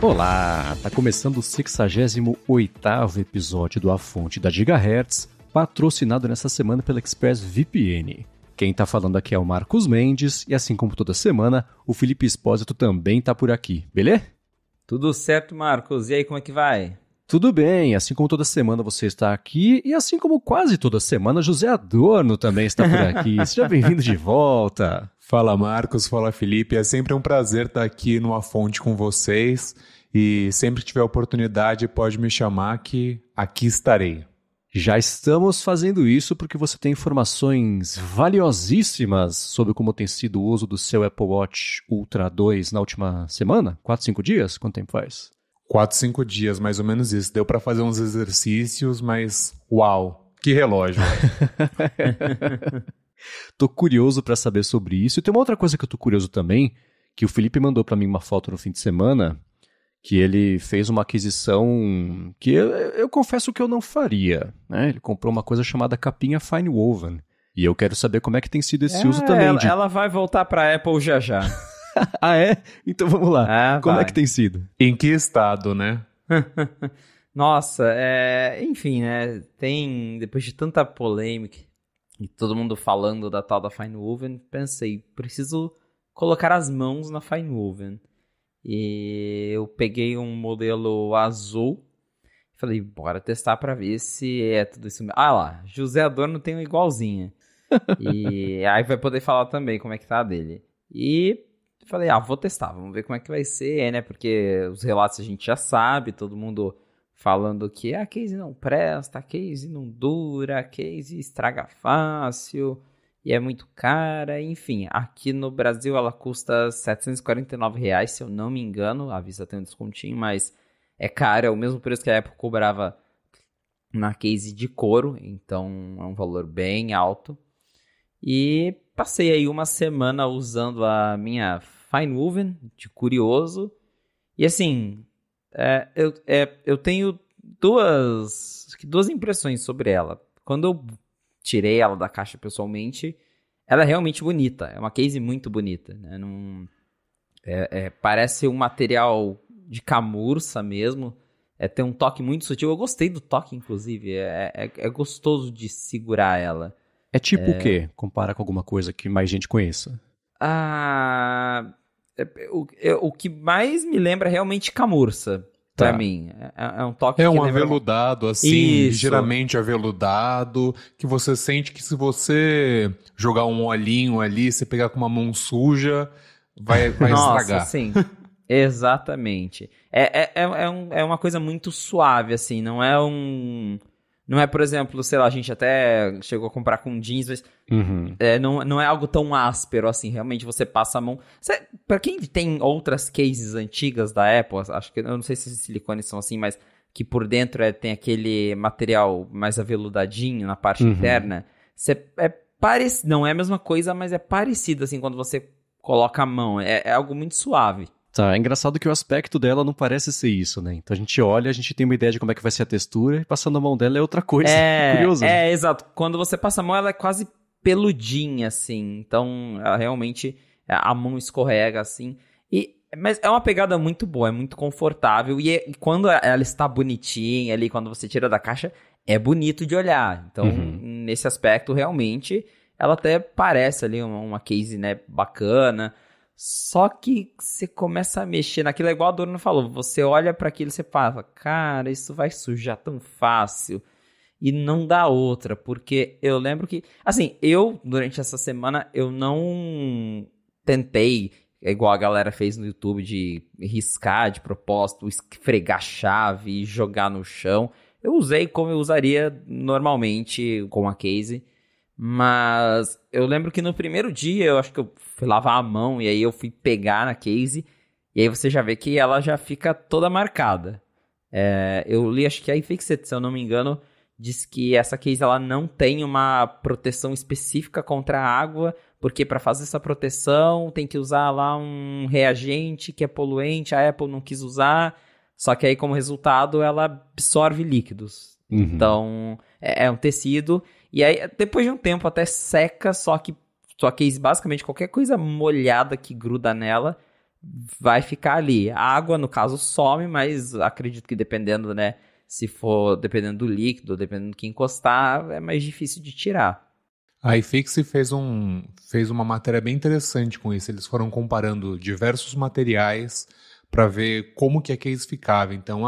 Olá, tá começando o 68º episódio do A Fonte da Gigahertz, patrocinado nessa semana pela ExpressVPN. Quem tá falando aqui é o Marcos Mendes, e assim como toda semana, o Felipe Espósito também tá por aqui, beleza? Tudo certo, Marcos. E aí, como é que vai? Tudo bem, assim como toda semana você está aqui, e assim como quase toda semana, José Adorno também está por aqui. Seja bem-vindo de volta. Fala Marcos, fala Felipe, é sempre um prazer estar aqui no A Fonte com vocês e sempre que tiver oportunidade pode me chamar que aqui estarei. Já estamos fazendo isso porque você tem informações valiosíssimas sobre como tem sido o uso do seu Apple Watch Ultra 2 na última semana? 4, 5 dias? Quanto tempo faz? 4, 5 dias, mais ou menos isso. Deu para fazer uns exercícios, mas uau, que relógio. Tô curioso para saber sobre isso. E tem uma outra coisa que eu tô curioso também, que o Felipe mandou para mim uma foto no fim de semana, que ele fez uma aquisição que eu confesso que eu não faria, né? Ele comprou uma coisa chamada capinha Fine Woven. E eu quero saber como é que tem sido esse uso também. Ela vai voltar para a Apple já já. Ah, é? Então vamos lá. Como vai. é que tem sido? Em que estado, né? Nossa, enfim, né? Depois de tanta polêmica e todo mundo falando da tal da Fine Woven, pensei, preciso colocar as mãos na Fine Woven. E eu peguei um modelo azul, falei, bora testar pra ver se é tudo isso mesmo. Ah lá, José Adorno tem um igualzinha. E aí vai poder falar também como é que tá a dele. E falei, vou testar, vamos ver como é que vai ser, né? Porque os relatos a gente já sabe, todo mundo falando que a case não presta, a case não dura, a case estraga fácil e é muito cara. Enfim, aqui no Brasil ela custa R$ 749, se eu não me engano. A Visa tem um descontinho, mas é caro, é o mesmo preço que a Apple cobrava na case de couro, então é um valor bem alto. E passei aí uma semana usando a minha Fine Woven, de curioso. E assim, eu tenho duas impressões sobre ela. Quando eu tirei ela da caixa pessoalmente, ela é realmente bonita. É uma case muito bonita, né? Parece um material de camurça mesmo. Tem um toque muito sutil. Eu gostei do toque, inclusive. É gostoso de segurar ela. É tipo o quê? Compara com alguma coisa que mais gente conheça. O que mais me lembra é realmente camurça, pra mim. É um toque que um lembra... aveludado, assim, Isso. ligeiramente aveludado, que você sente que se você jogar um olhinho ali, você pegar com uma mão suja, vai Nossa, estragar. Sim, exatamente. É uma coisa muito suave, assim, não é, por exemplo, sei lá, a gente até chegou a comprar com jeans, mas não é algo tão áspero assim, realmente você passa a mão. Pra quem tem outras cases antigas da Apple, acho que eu não sei se esses silicones são assim, mas que por dentro tem aquele material mais aveludadinho na parte interna, não é a mesma coisa, mas é parecido assim quando você coloca a mão, é algo muito suave. Tá, é engraçado que o aspecto dela não parece ser isso, né? Então a gente olha, a gente tem uma ideia de como é que vai ser a textura, e passando a mão dela é outra coisa. Curioso. Exato. Quando você passa a mão, ela é quase peludinha, assim. Então, ela realmente, a mão escorrega, assim. Mas é uma pegada muito boa, é muito confortável. E quando ela está bonitinha ali, quando você tira da caixa, é bonito de olhar. Então, nesse aspecto, realmente, ela até parece ali uma case, né, bacana. Só que você começa a mexer naquilo, é igual a Adorno falou, você olha para aquilo e você fala, cara, isso vai sujar tão fácil, e não dá outra, porque eu lembro que, assim, durante essa semana, eu não tentei, igual a galera fez no YouTube, de riscar de propósito, esfregar a chave e jogar no chão. Eu usei como eu usaria normalmente com a case. Mas eu lembro que no primeiro dia, eu acho que eu fui lavar a mão e aí eu fui pegar na case e aí você já vê que ela já fica toda marcada. Eu li, acho que a iFixit, se eu não me engano, diz que essa case ela não tem uma proteção específica contra a água, porque para fazer essa proteção tem que usar lá um reagente que é poluente, a Apple não quis usar. só que aí como resultado ela absorve líquidos. Então é um tecido, e aí depois de um tempo até seca, só que basicamente qualquer coisa molhada que gruda nela vai ficar ali. A água, no caso, some, mas acredito que dependendo, né, dependendo do líquido, dependendo do que encostar, é mais difícil de tirar. A iFixit fez uma matéria bem interessante com isso. Eles foram comparando diversos materiais para ver como que a case ficava. Então,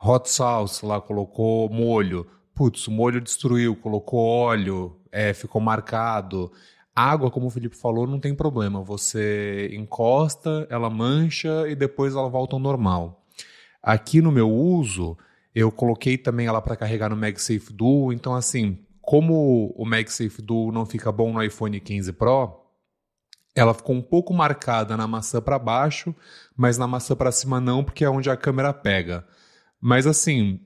hot sauce lá colocou molho. Putz, o molho destruiu, colocou óleo, ficou marcado. Água, como o Felipe falou, não tem problema. Você encosta, ela mancha e depois ela volta ao normal. Aqui no meu uso, eu coloquei também ela para carregar no MagSafe Duo. Então, assim, como o MagSafe Duo não fica bom no iPhone 15 Pro, ela ficou um pouco marcada na maçã para baixo, mas na maçã para cima não, porque é onde a câmera pega. Mas assim,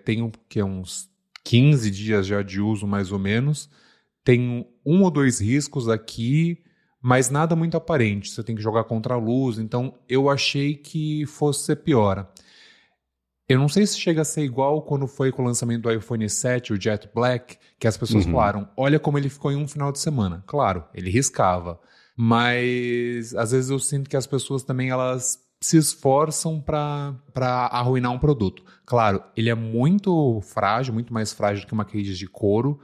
tem uns 15 dias já de uso, mais ou menos. Tem 1 ou 2 riscos aqui, mas nada muito aparente. Você tem que jogar contra a luz, então eu achei que fosse ser pior. Eu não sei se chega a ser igual quando foi com o lançamento do iPhone 7, o Jet Black, que as pessoas falaram, olha como ele ficou em um final de semana. Claro, ele riscava, mas às vezes eu sinto que as pessoas também elas se esforçam para arruinar um produto. Claro, ele é muito frágil, muito mais frágil do que uma case de couro,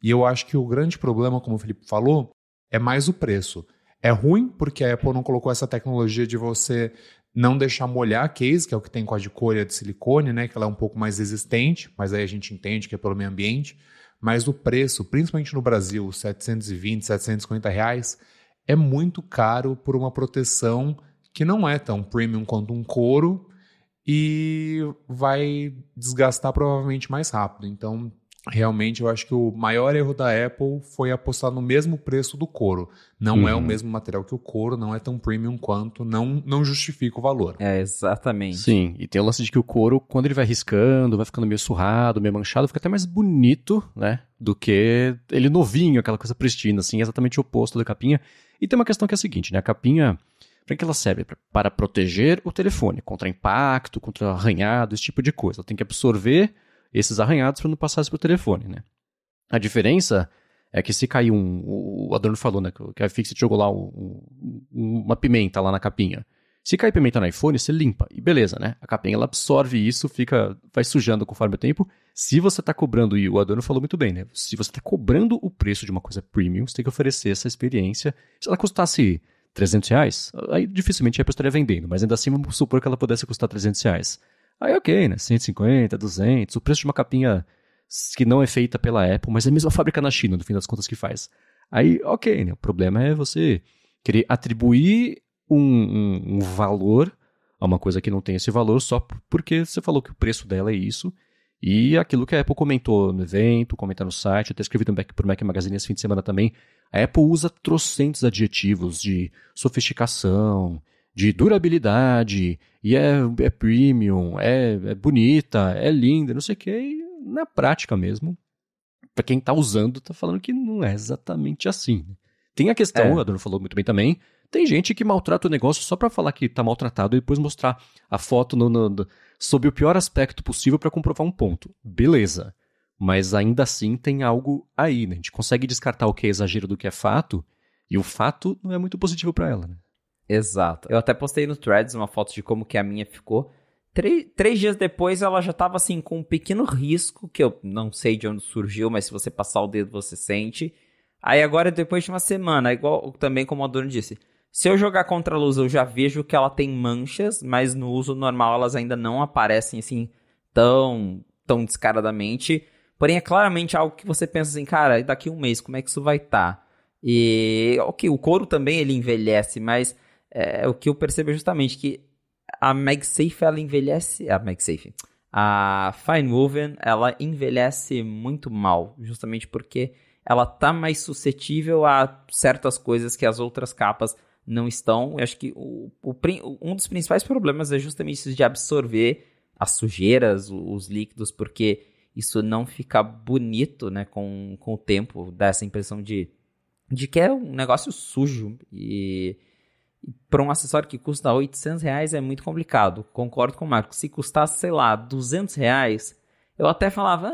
e eu acho que o grande problema, como o Felipe falou, é mais o preço. É ruim porque a Apple não colocou essa tecnologia de você não deixar molhar a case, que é o que tem com a de couro e a de silicone, né? Que ela é um pouco mais resistente, mas aí a gente entende que é pelo meio ambiente. Mas o preço, principalmente no Brasil, R$ 720, R$ 750 reais, é muito caro por uma proteção que não é tão premium quanto um couro e vai desgastar provavelmente mais rápido. Então, realmente, eu acho que o maior erro da Apple foi apostar no mesmo preço do couro. Não é o mesmo material que o couro, não é tão premium quanto, não justifica o valor. Exatamente. Sim, e tem o lance de que o couro, quando ele vai riscando, vai ficando meio surrado, meio manchado, fica até mais bonito, né, do que ele novinho, aquela coisa pristina, assim, exatamente o oposto da capinha. E tem uma questão que é a seguinte, né, a capinha, para que ela serve? Para proteger o telefone contra impacto, contra arranhado, esse tipo de coisa. Ela tem que absorver esses arranhados para não passar isso pro telefone, né? A diferença é que se cair o Adorno falou, né, que a iFixit jogou lá uma pimenta lá na capinha. Se cair pimenta no iPhone, você limpa, e beleza, né? A capinha ela absorve isso, vai sujando conforme o tempo. Se você tá cobrando, e o Adorno falou muito bem, né? Se você tá cobrando o preço de uma coisa premium, você tem que oferecer essa experiência. Se ela custasse R$300, aí dificilmente a Apple estaria vendendo, mas ainda assim vamos supor que ela pudesse custar R$300. Aí ok, né? 150, 200, o preço de uma capinha que não é feita pela Apple, mas é a mesma fábrica na China, no fim das contas, que faz. Aí ok, né? O problema é você querer atribuir um valor a uma coisa que não tem esse valor só porque você falou que o preço dela é isso. E aquilo que a Apple comentou no evento, comenta no site, até escrevi pro Mac Magazine esse fim de semana também, a Apple usa trocentos adjetivos de sofisticação, de durabilidade, e é premium, é bonita, é linda, não sei o que, e na prática mesmo, pra quem tá usando, tá falando que não é exatamente assim. Tem a questão, o Adorno falou muito bem também, tem gente que maltrata o negócio só pra falar que tá maltratado e depois mostrar a foto sob o pior aspecto possível pra comprovar um ponto. Beleza. Mas ainda assim tem algo aí, né? A gente consegue descartar o que é exagero do que é fato, e o fato não é muito positivo pra ela, né? Exato. Eu até postei no Threads uma foto de como que a minha ficou. 3 dias depois ela já tava assim com um pequeno risco, que eu não sei de onde surgiu, mas se você passar o dedo você sente. Aí agora depois de uma semana, igual também como a dona disse, se eu jogar contra a luz eu já vejo que ela tem manchas, mas no uso normal elas ainda não aparecem assim tão descaradamente. Porém é claramente algo que você pensa assim, cara, daqui a um mês como é que isso vai estar? E ok, o couro também ele envelhece, mas o que eu percebo é justamente que a MagSafe, ela envelhece... A Fine Woven, ela envelhece muito mal, justamente porque ela tá mais suscetível a certas coisas que as outras capas não estão. Eu acho que um dos principais problemas é justamente isso de absorver as sujeiras, os líquidos, porque isso não fica bonito, né, com o tempo, dá essa impressão de que é um negócio sujo. E Para um acessório que custa R$800 é muito complicado. Concordo com o Marco. Se custasse, sei lá, R$200, eu até falava,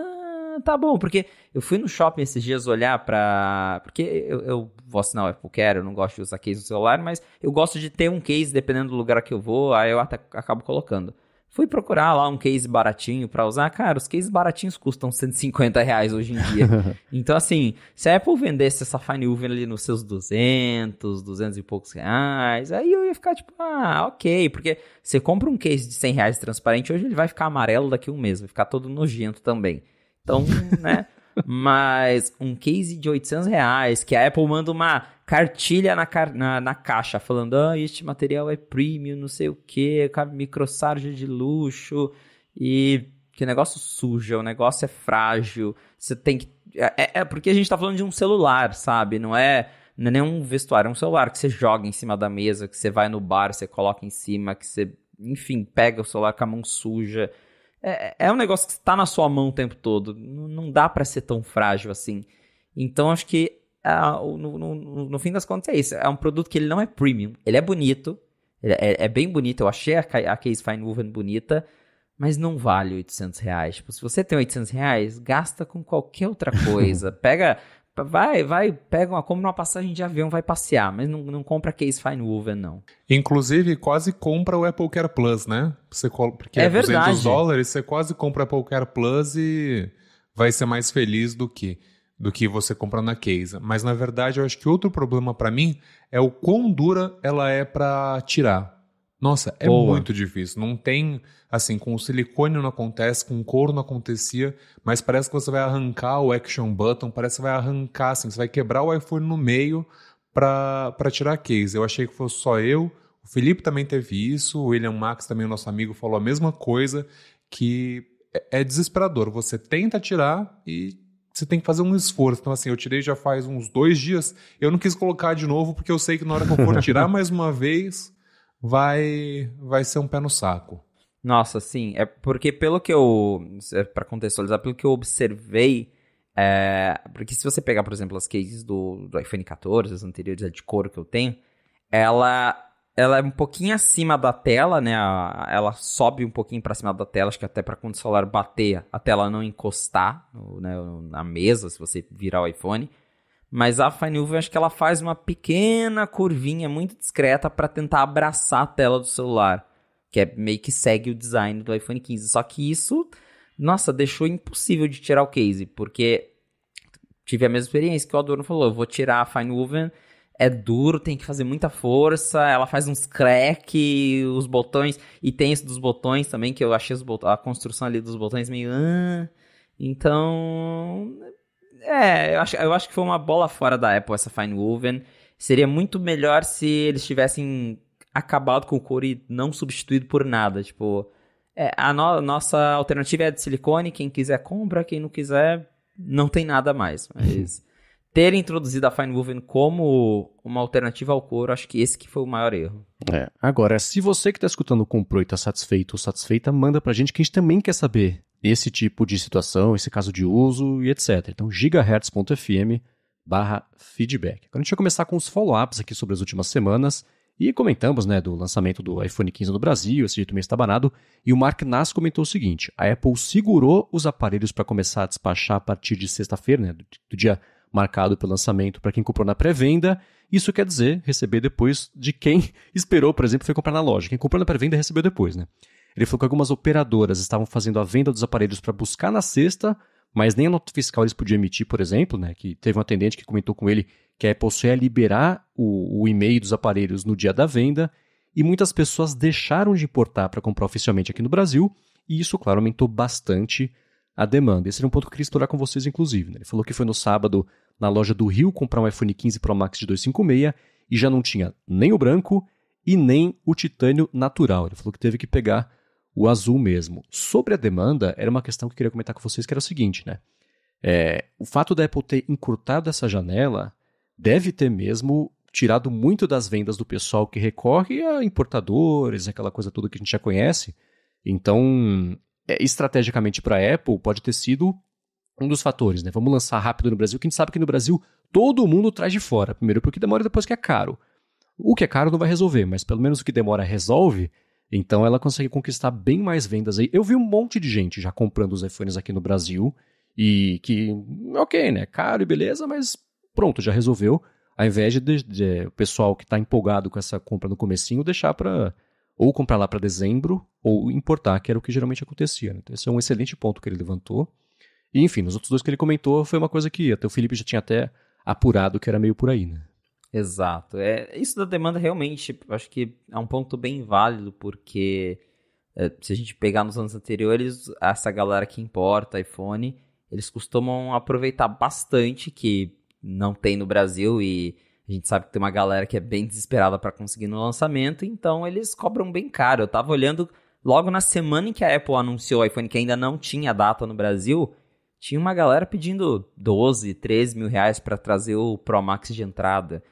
tá bom, porque eu fui no shopping esses dias olhar pra... Porque eu vou assinar o Apple Care, eu não gosto de usar case no celular, mas eu gosto de ter um case dependendo do lugar que eu vou, aí eu até acabo colocando. Fui procurar lá um case baratinho pra usar. Cara, os cases baratinhos custam R$150 hoje em dia. Então, assim, se a Apple vendesse essa Fine Woven ali nos seus 200 e poucos reais, aí eu ia ficar tipo, ok. Porque você compra um case de R$100 transparente, hoje ele vai ficar amarelo daqui a um mês, vai ficar todo nojento também. Então, né? Mas um case de R$800, que a Apple manda uma cartilha na caixa, falando, este material é premium, não sei o que, microsarja de luxo, e que negócio suja, o negócio é frágil, você tem que... porque a gente tá falando de um celular, sabe? Não é nem um vestuário, é um celular que você joga em cima da mesa, que você vai no bar, você coloca em cima, que você, enfim, pega o celular com a mão suja. É um negócio que está na sua mão o tempo todo. Não dá para ser tão frágil assim. Então, acho que no fim das contas é isso. É um produto que ele não é premium. Ele é bonito. É bem bonito. Eu achei a case Fine Woven bonita. Mas não vale R$800. Tipo, se você tem R$800, gasta com qualquer outra coisa. Pega compra uma passagem de avião, vai passear, mas não compra case Fine Woven, não. Inclusive, quase compra o Apple Care Plus, né? Porque é verdade. $200, você quase compra o Apple Care Plus e vai ser mais feliz do que você comprar na case. Mas, na verdade, eu acho que outro problema para mim é o quão dura ela é para tirar. Nossa, é muito difícil. Não tem, assim, com o silicone não acontece, com o couro não acontecia, mas parece que você vai arrancar o action button, parece que vai arrancar, assim, você vai quebrar o iPhone no meio pra tirar a case. Eu achei que fosse só eu, o Felipe também teve isso, o William Max também, o nosso amigo, falou a mesma coisa, que é desesperador. Você tenta tirar e você tem que fazer um esforço. Então, assim, eu tirei já faz uns 2 dias, eu não quis colocar de novo, porque eu sei que na hora que eu for tirar mais uma vez... vai ser um pé no saco. Nossa, sim. É porque para contextualizar, pelo que eu observei, porque se você pegar, por exemplo, as cases do iPhone 14, as anteriores, de couro que eu tenho, ela é um pouquinho acima da tela, né? Ela sobe um pouquinho para cima da tela, acho que até para quando o celular bater, a tela não encostar na mesa, se você virar o iPhone. Mas a Fine Woven, acho que ela faz uma pequena curvinha muito discreta para tentar abraçar a tela do celular, que é meio que segue o design do iPhone 15. Só que isso, nossa, deixou impossível de tirar o case, porque tive a mesma experiência que o Adorno falou, eu vou tirar a Fine Woven, é duro, tem que fazer muita força, ela faz uns crack, os botões, e tem isso dos botões também, que eu achei a construção ali dos botões meio... Então... eu acho que foi uma bola fora da Apple essa Fine Woven. Seria muito melhor se eles tivessem acabado com o couro e não substituído por nada. Tipo, nossa alternativa é a de silicone. Quem quiser compra, quem não quiser não tem nada mais. Mas ter introduzido a Fine Woven como uma alternativa ao couro, acho que esse que foi o maior erro. Agora, se você que está escutando comprou e está satisfeito ou satisfeita, manda pra gente que a gente também quer saber esse tipo de situação, esse caso de uso e etc. Então, gigahertz.fm/feedback. Agora a gente vai começar com os follow-ups aqui sobre as últimas semanas e comentamos, né, do lançamento do iPhone 15 no Brasil, esse jeito meio estabanado, e o Mark Nass comentou o seguinte: a Apple segurou os aparelhos para começar a despachar a partir de sexta-feira, né, do dia marcado pelo lançamento para quem comprou na pré-venda. Isso quer dizer receber depois de quem esperou, por exemplo, foi comprar na loja. Quem comprou na pré-venda recebeu depois, né? Ele falou que algumas operadoras estavam fazendo a venda dos aparelhos para buscar na sexta, mas nem a nota fiscal eles podiam emitir, por exemplo, né? Que teve um atendente que comentou com ele que a Apple só ia liberar o e-mail dos aparelhos no dia da venda, e muitas pessoas deixaram de importar para comprar oficialmente aqui no Brasil, e isso, claro, aumentou bastante a demanda. Esse era um ponto que eu queria explorar com vocês, inclusive, né? Ele falou que foi no sábado na loja do Rio comprar um iPhone 15 Pro Max de 256 e já não tinha nem o branco e nem o titânio natural. Ele falou que teve que pegar o azul mesmo. Sobre a demanda, era uma questão que eu queria comentar com vocês, que era o seguinte, né? O fato da Apple ter encurtado essa janela deve ter mesmo tirado muito das vendas do pessoal que recorre a importadores, aquela coisa toda que a gente já conhece. Então, estrategicamente para a Apple, pode ter sido um dos fatores, né? Vamos lançar rápido no Brasil, que a gente sabe que no Brasil todo mundo traz de fora. Primeiro porque demora e depois que é caro. O que é caro não vai resolver, mas pelo menos o que demora resolve. Então ela consegue conquistar bem mais vendas aí. Eu vi um monte de gente já comprando os iPhones aqui no Brasil e que, ok, né, caro e beleza, mas pronto, já resolveu. Ao invés de o pessoal que está empolgado com essa compra no comecinho, deixar para ou comprar lá para dezembro ou importar, que era o que geralmente acontecia. Né? Então esse é um excelente ponto que ele levantou. E enfim, nos outros dois que ele comentou foi uma coisa que até o Felipe já tinha até apurado que era meio por aí, né? Exato. Isso da demanda realmente, acho que é um ponto bem válido, porque se a gente pegar nos anos anteriores, essa galera que importa iPhone, eles costumam aproveitar bastante que não tem no Brasil, e a gente sabe que tem uma galera que é bem desesperada para conseguir no lançamento, então eles cobram bem caro. Eu tava olhando, logo na semana em que a Apple anunciou o iPhone, que ainda não tinha data no Brasil, tinha uma galera pedindo 12, 13 mil reais para trazer o Pro Max de entrada.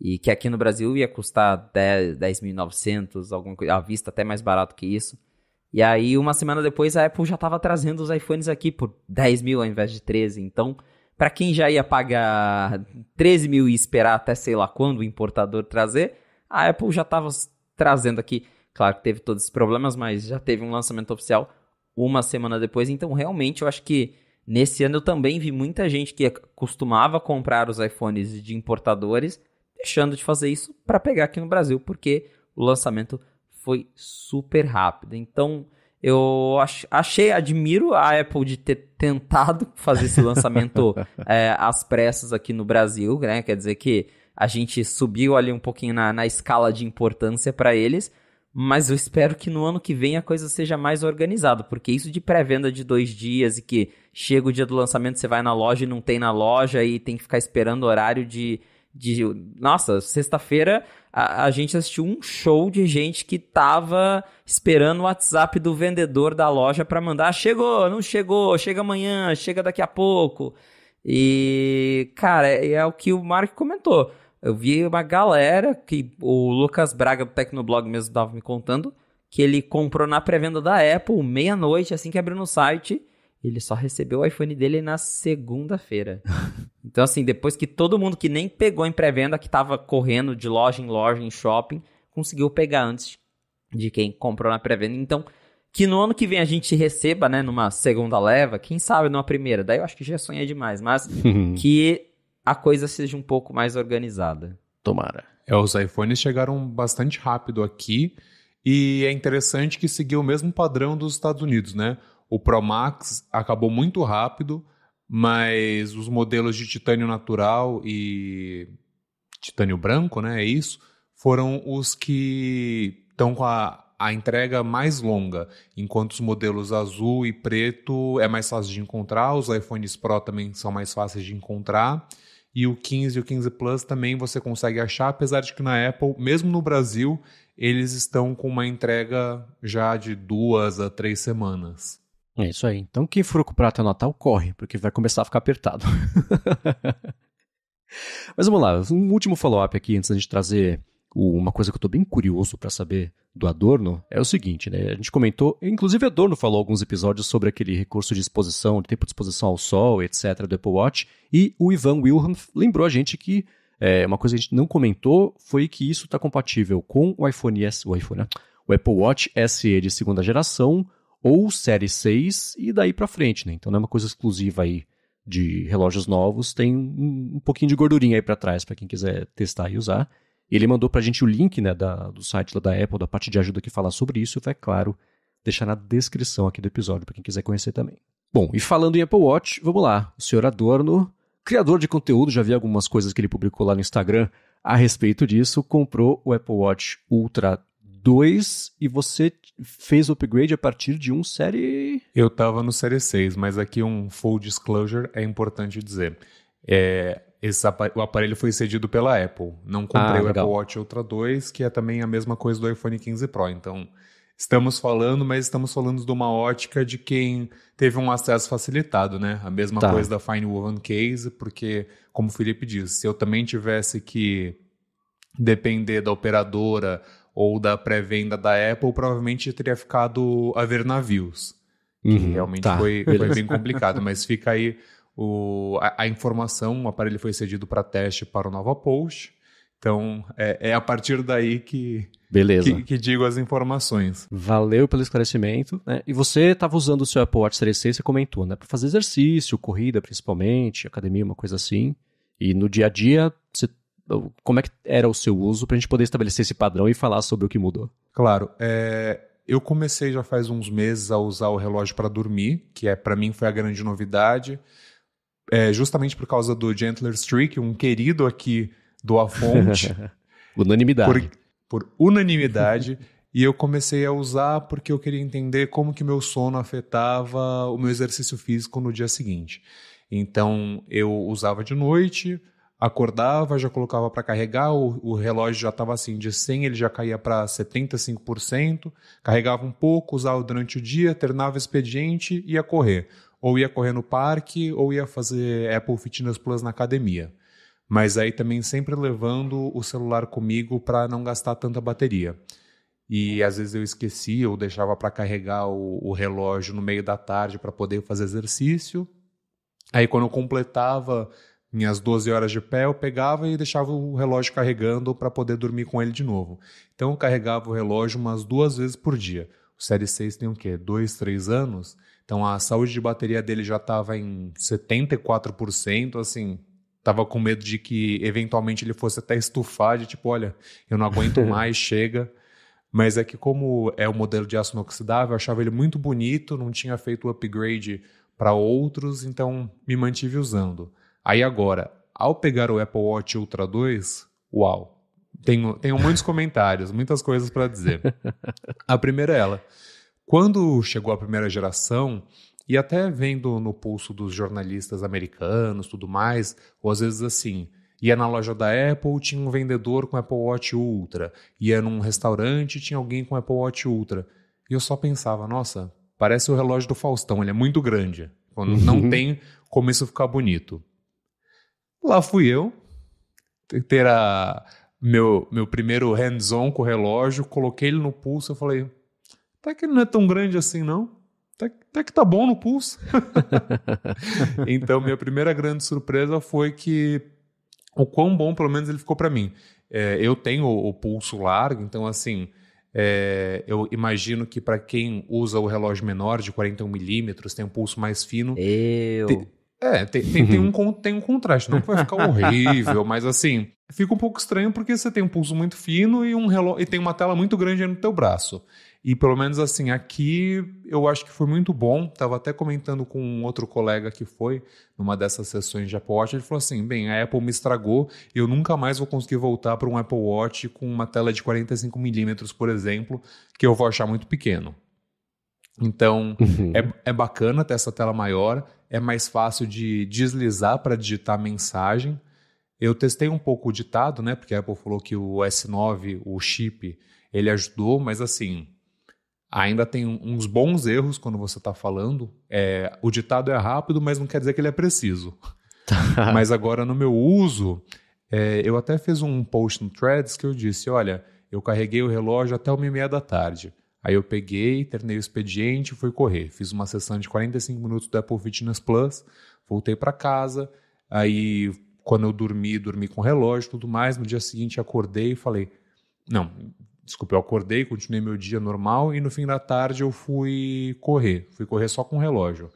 E que aqui no Brasil ia custar 10.900, alguma coisa, à vista até mais barato que isso. E aí, uma semana depois, a Apple já estava trazendo os iPhones aqui por 10 mil ao invés de 13. Então, para quem já ia pagar 13 mil e esperar até sei lá quando o importador trazer, a Apple já estava trazendo aqui. Claro que teve todos esses problemas, mas já teve um lançamento oficial uma semana depois. Então, realmente, eu acho que nesse ano eu também vi muita gente que costumava comprar os iPhones de importadores deixando de fazer isso para pegar aqui no Brasil, porque o lançamento foi super rápido. Então, eu admiro a Apple de ter tentado fazer esse lançamento às pressas aqui no Brasil, né? Quer dizer que a gente subiu ali um pouquinho na escala de importância para eles, mas eu espero que no ano que vem a coisa seja mais organizada, porque isso de pré-venda de 2 dias e que chega o dia do lançamento, você vai na loja e não tem na loja e tem que ficar esperando o horário Nossa, sexta-feira a gente assistiu um show de gente que tava esperando o WhatsApp do vendedor da loja para mandar: chegou, não chegou, chega amanhã, chega daqui a pouco. E, cara, é o que o Mark comentou. Eu vi uma galera, que o Lucas Braga do Tecnoblog mesmo estava me contando, que ele comprou na pré-venda da Apple, meia-noite, assim que abriu no site. Ele só recebeu o iPhone dele na segunda-feira. Então, assim, depois que todo mundo que nem pegou em pré-venda, que tava correndo de loja, em shopping, conseguiu pegar antes de quem comprou na pré-venda. Então, que no ano que vem a gente receba, né, numa segunda leva, quem sabe numa primeira. Daí eu acho que já sonhei demais, mas que a coisa seja um pouco mais organizada. Tomara. Os iPhones chegaram bastante rápido aqui e é interessante que seguiu o mesmo padrão dos Estados Unidos, né? O Pro Max acabou muito rápido, mas os modelos de titânio natural e titânio branco, né, foram os que estão com a entrega mais longa, enquanto os modelos azul e preto é mais fácil de encontrar, os iPhones Pro também são mais fáceis de encontrar, e o 15 e o 15 Plus também você consegue achar, apesar de que na Apple, mesmo no Brasil, eles estão com uma entrega já de 2 a 3 semanas. É isso aí. Então quem for comprar até o Natal, corre, porque vai começar a ficar apertado. Mas vamos lá, um último follow-up aqui antes da gente trazer uma coisa que eu estou bem curioso para saber do Adorno. É o seguinte, né? A gente comentou, inclusive Adorno falou alguns episódios sobre aquele recurso de exposição, de tempo de exposição ao sol, etc, do Apple Watch, e o Ivan Wilhelm lembrou a gente que uma coisa que a gente não comentou foi que isso está compatível com o o Apple Watch SE de segunda geração, ou Série 6 e daí pra frente, né? Então não é uma coisa exclusiva aí de relógios novos, tem um pouquinho de gordurinha aí pra trás pra quem quiser testar e usar. Ele mandou pra gente o link, né, do site lá da Apple, da parte de ajuda que fala sobre isso, vai, claro, deixar na descrição aqui do episódio pra quem quiser conhecer também. Bom, e falando em Apple Watch, vamos lá. O senhor Adorno, criador de conteúdo, já vi algumas coisas que ele publicou lá no Instagram a respeito disso, comprou o Apple Watch Ultra 2 e você fez o upgrade a partir de um Série... Eu estava no Série 6, mas aqui um full disclosure é importante dizer. O aparelho foi cedido pela Apple. Não comprei o Apple Watch Ultra 2, que é também a mesma coisa do iPhone 15 Pro. Então, estamos falando de uma ótica de quem teve um acesso facilitado, né? A mesma coisa da Fine Woven Case, porque, como o Felipe disse, se eu também tivesse que depender da operadora ou da pré-venda da Apple, provavelmente teria ficado a ver navios. Que realmente foi bem complicado. Mas fica aí a informação, o aparelho foi cedido para teste para o Nova Post. Então, é a partir daí que digo as informações. Valeu pelo esclarecimento, né? E você estava usando o seu Apple Watch Series 6, você comentou, né? Para fazer exercício, corrida principalmente, academia, uma coisa assim. E no dia a dia, como é que era o seu uso para a gente poder estabelecer esse padrão e falar sobre o que mudou? Claro, eu comecei já faz uns meses a usar o relógio para dormir, que para mim foi a grande novidade, justamente por causa do Gentler Streak, um querido aqui do A Fonte. Unanimidade. Por unanimidade, e eu comecei a usar porque eu queria entender como que meu sono afetava o meu exercício físico no dia seguinte. Então, eu usava de noite, acordava, já colocava para carregar, o relógio já estava assim, de 100 ele já caía para 75%, carregava um pouco, usava durante o dia, terminava o expediente e ia correr. Ou ia correr no parque, ou ia fazer Apple Fitness Plus na academia. Mas aí também sempre levando o celular comigo para não gastar tanta bateria. E às vezes eu esquecia ou deixava para carregar o relógio no meio da tarde para poder fazer exercício. Aí quando eu completava minhas 12 horas de pé, eu pegava e deixava o relógio carregando para poder dormir com ele de novo. Então eu carregava o relógio umas 2 vezes por dia. O Série 6 tem o quê? 2, 3 anos? Então a saúde de bateria dele já estava em 74%, assim... Tava com medo de que, eventualmente, ele fosse até estufar, de tipo, olha, eu não aguento mais, chega. Mas é que como é o modelo de aço inoxidável, eu achava ele muito bonito, não tinha feito o upgrade para outros, então me mantive usando. Aí agora, ao pegar o Apple Watch Ultra 2, uau, tenho muitos comentários, muitas coisas para dizer. A primeira é ela. Quando chegou a primeira geração... E até vendo no pulso dos jornalistas americanos, tudo mais, ou às vezes assim, ia na loja da Apple, tinha um vendedor com Apple Watch Ultra, ia num restaurante, tinha alguém com Apple Watch Ultra. E eu só pensava, nossa, parece o relógio do Faustão, ele é muito grande. Não tem como isso ficar bonito. Lá fui eu, ter meu primeiro hands-on com o relógio, coloquei ele no pulso, eu falei, até que ele não é tão grande assim, não? Até que tá bom no pulso. Então, minha primeira grande surpresa foi que o quão bom, pelo menos, ele ficou para mim. Eu tenho o pulso largo, então, assim, eu imagino que para quem usa o relógio menor, de 41 milímetros, tem um pulso mais fino. Tem um contraste. Não que vai ficar horrível, mas, assim, fica um pouco estranho porque você tem um pulso muito fino e tem uma tela muito grande no teu braço. E pelo menos assim, aqui eu acho que foi muito bom. Estava até comentando com um outro colega que foi numa dessas sessões de Apple Watch. Ele falou assim, bem, a Apple me estragou e eu nunca mais vou conseguir voltar para um Apple Watch com uma tela de 45 milímetros, por exemplo, que eu vou achar muito pequeno. Então, é bacana ter essa tela maior, é mais fácil de deslizar para digitar mensagem. Eu testei um pouco o ditado, né? Porque a Apple falou que o S9, o chip, ele ajudou, mas assim... Ainda tem uns bons erros quando você está falando. O ditado é rápido, mas não quer dizer que ele é preciso. Mas agora, no meu uso, eu até fiz um post no Threads que eu disse, olha, eu carreguei o relógio até 1h30 da tarde. Aí eu peguei, terminei o expediente e fui correr. Fiz uma sessão de 45 minutos do Apple Fitness Plus, voltei para casa. Aí, quando eu dormi com o relógio e tudo mais, no dia seguinte acordei e falei, não... Desculpa, eu acordei, continuei meu dia normal e no fim da tarde eu fui correr. Fui correr só com o relógio.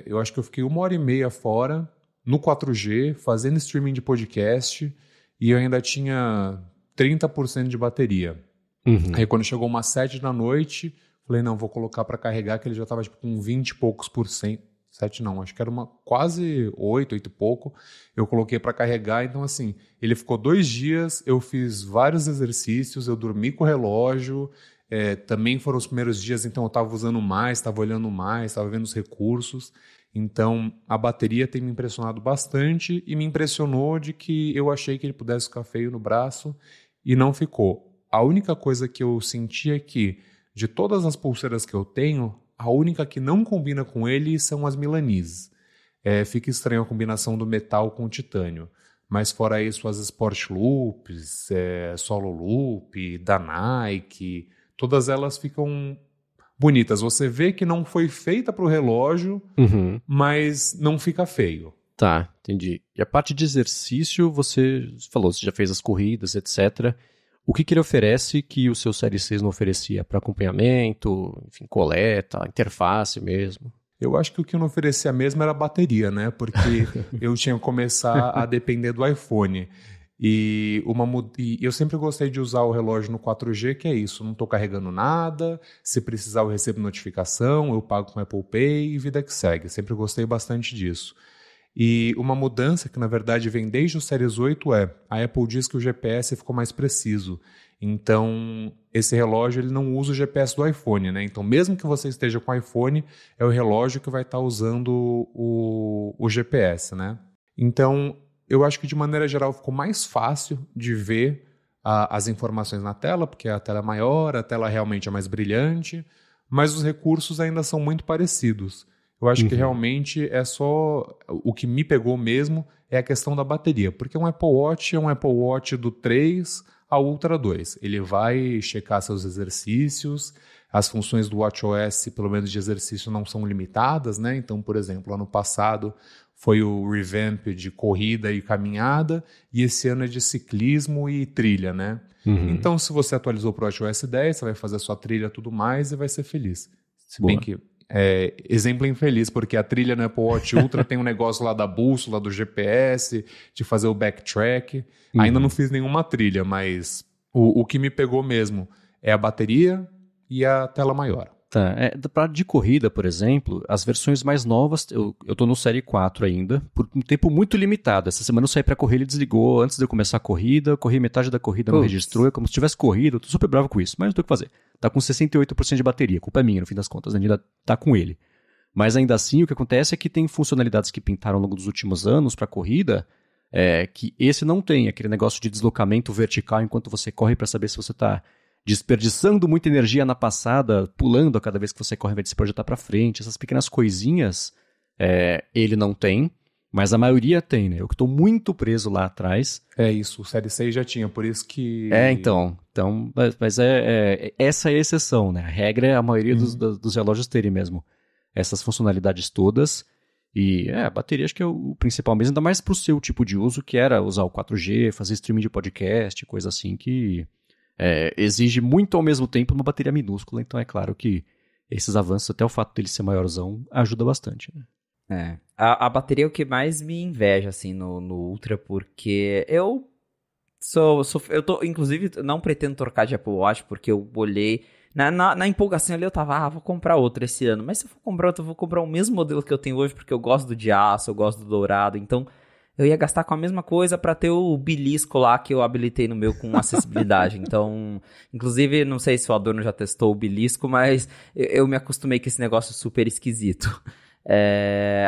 Eu acho que eu fiquei 1h30 fora, no 4G, fazendo streaming de podcast e eu ainda tinha 30% de bateria. Aí quando chegou umas 7 da noite, falei, não, vou colocar para carregar, que ele já estava tipo, com 20 e poucos por cento. 7 não, acho que era quase 8 e pouco. Eu coloquei para carregar, então assim, ele ficou 2 dias, eu fiz vários exercícios, eu dormi com o relógio, também foram os primeiros dias, então eu estava usando mais, estava olhando mais, estava vendo os recursos. Então a bateria tem me impressionado bastante e me impressionou de que eu achei que ele pudesse ficar feio no braço e não ficou. A única coisa que eu senti é que, de todas as pulseiras que eu tenho, a única que não combina com ele são as Milanese. Fica estranha a combinação do metal com o titânio. Mas fora isso, as Sport Loops, Solo Loop, da Nike, todas elas ficam bonitas. Você vê que não foi feita para o relógio, mas não fica feio. Tá, entendi. E a parte de exercício, você falou, você já fez as corridas, etc. O que ele oferece que o seu Série 6 não oferecia? Para acompanhamento, enfim, coleta, interface mesmo? Eu acho que o que eu não oferecia mesmo era a bateria, né? Porque eu tinha que começar a depender do iPhone. E eu sempre gostei de usar o relógio no 4G, que é isso, não estou carregando nada, se precisar eu recebo notificação, eu pago com Apple Pay e vida que segue. Sempre gostei bastante disso. E uma mudança que na verdade vem desde o Series 8 a Apple diz que o GPS ficou mais preciso. Então, esse relógio ele não usa o GPS do iPhone, né? Então, mesmo que você esteja com o iPhone, é o relógio que vai estar usando o GPS, né? Então, eu acho que de maneira geral ficou mais fácil de ver as informações na tela, porque a tela é maior, a tela realmente é mais brilhante, mas os recursos ainda são muito parecidos. Eu acho que realmente é só... O que me pegou mesmo é a questão da bateria, porque um Apple Watch é um Apple Watch do 3 ao Ultra 2. Ele vai checar seus exercícios, as funções do WatchOS, pelo menos de exercício, não são limitadas, né? Então, por exemplo, ano passado foi o revamp de corrida e caminhada, e esse ano é de ciclismo e trilha, né? Então, se você atualizou para o WatchOS 10, você vai fazer a sua trilha e tudo mais e vai ser feliz. Se bem que... exemplo infeliz, porque a trilha no Apple Watch Ultra tem um negócio lá da bússola, do GPS, de fazer o backtrack. Ainda não fiz nenhuma trilha, mas o que me pegou mesmo é a bateria e a tela maior. Tá, de corrida, por exemplo, as versões mais novas, eu tô no Série 4 ainda, por um tempo muito limitado. Essa semana eu saí pra correr, ele desligou antes de eu começar a corrida, corri metade da corrida, não registrou, é como se tivesse corrido, eu tô super bravo com isso, mas não tem o que fazer. Tá com 68% de bateria, a culpa é minha, no fim das contas, ainda tá com ele. Mas ainda assim, o que acontece é que tem funcionalidades que pintaram ao longo dos últimos anos pra corrida, que esse não tem, aquele negócio de deslocamento vertical enquanto você corre pra saber se você tá desperdiçando muita energia na passada, pulando a cada vez que você corre, ao invés de se projetar para frente. Essas pequenas coisinhas, ele não tem, mas a maioria tem, né? Eu que estou muito preso lá atrás. É isso, o Série 6 já tinha, por isso que... Então mas essa é a exceção, né? A regra é a maioria dos relógios terem mesmo essas funcionalidades todas. E a bateria acho que é o principal mesmo, ainda mais para o seu tipo de uso, que era usar o 4G, fazer streaming de podcast, coisa assim que... exige muito ao mesmo tempo uma bateria minúscula, então é claro que esses avanços, até o fato dele ser maiorzão, ajuda bastante, né? A bateria é o que mais me inveja, assim, no Ultra, porque eu tô, inclusive, não pretendo trocar de Apple Watch, porque eu olhei, na empolgação ali eu tava, vou comprar outro esse ano, mas se eu for comprar outro, eu vou comprar o mesmo modelo que eu tenho hoje, porque eu gosto do de aço, eu gosto do dourado, então... Eu ia gastar com a mesma coisa para ter o belisco lá que eu habilitei no meu com acessibilidade. Então, inclusive, não sei se o Adorno já testou o belisco, mas eu me acostumei com esse negócio super esquisito.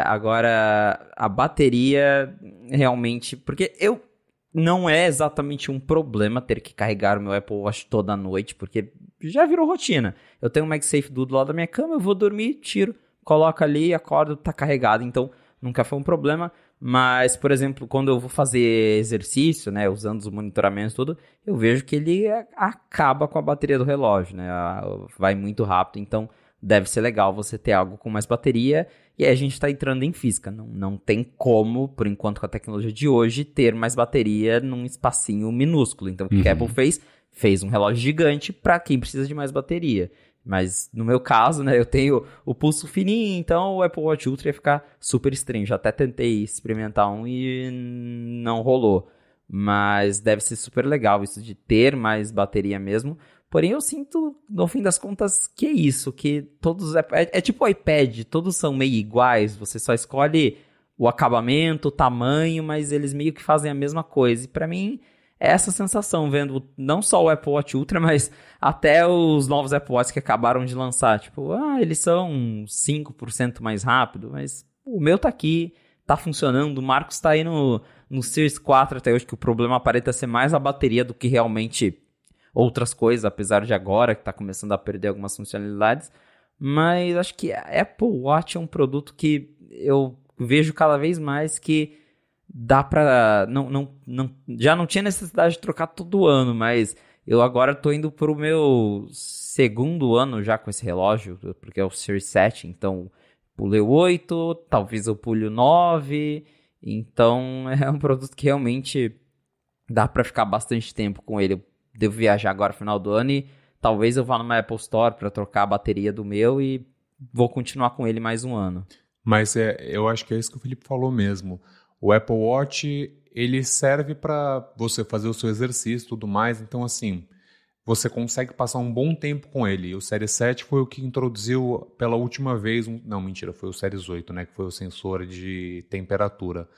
Agora, a bateria, realmente... Porque não é exatamente um problema ter que carregar o meu Apple Watch toda noite, porque já virou rotina. Eu tenho um MagSafe do lado da minha cama, eu vou dormir, tiro, coloco ali, acordo, tá carregado. Então, nunca foi um problema. Mas, por exemplo, quando eu vou fazer exercício, né, usando os monitoramentos e tudo, eu vejo que ele acaba com a bateria do relógio, né, vai muito rápido, então deve ser legal você ter algo com mais bateria, e aí a gente está entrando em física, não tem como, por enquanto com a tecnologia de hoje, ter mais bateria num espacinho minúsculo, então o que a Apple fez um relógio gigante para quem precisa de mais bateria. Mas no meu caso, né, eu tenho o pulso fininho, então o Apple Watch Ultra ia ficar super estranho. Já até tentei experimentar um e não rolou. Mas deve ser super legal isso de ter mais bateria mesmo. Porém, eu sinto, no fim das contas, que é isso. Que todos... É tipo o iPad, todos são meio iguais. Você só escolhe o acabamento, o tamanho, mas eles meio que fazem a mesma coisa. E pra mim... é essa sensação, vendo não só o Apple Watch Ultra, mas até os novos Apple Watch que acabaram de lançar. Tipo, eles são 5% mais rápido, mas o meu tá aqui, tá funcionando. O Marcos tá aí no Series 4 até hoje, que o problema aparenta ser mais a bateria do que realmente outras coisas, apesar de agora que tá começando a perder algumas funcionalidades. Mas acho que a Apple Watch é um produto que eu vejo cada vez mais que dá pra... já não tinha necessidade de trocar todo ano, mas eu agora tô indo pro meu segundo ano já com esse relógio, porque é o Series 7, então pulei o 8, talvez eu pule o 9, Então é um produto que realmente dá pra ficar bastante tempo com ele. Eu devo viajar agora no final do ano e talvez eu vá numa Apple Store pra trocar a bateria do meu e vou continuar com ele mais um ano. Mas eu acho que é isso que o Felipe falou mesmo. O Apple Watch, ele serve para você fazer o seu exercício e tudo mais. Então, assim, você consegue passar um bom tempo com ele. O Series 7 foi o que introduziu pela última vez... Não, mentira, foi o Series 8, né? Que foi o sensor de temperatura.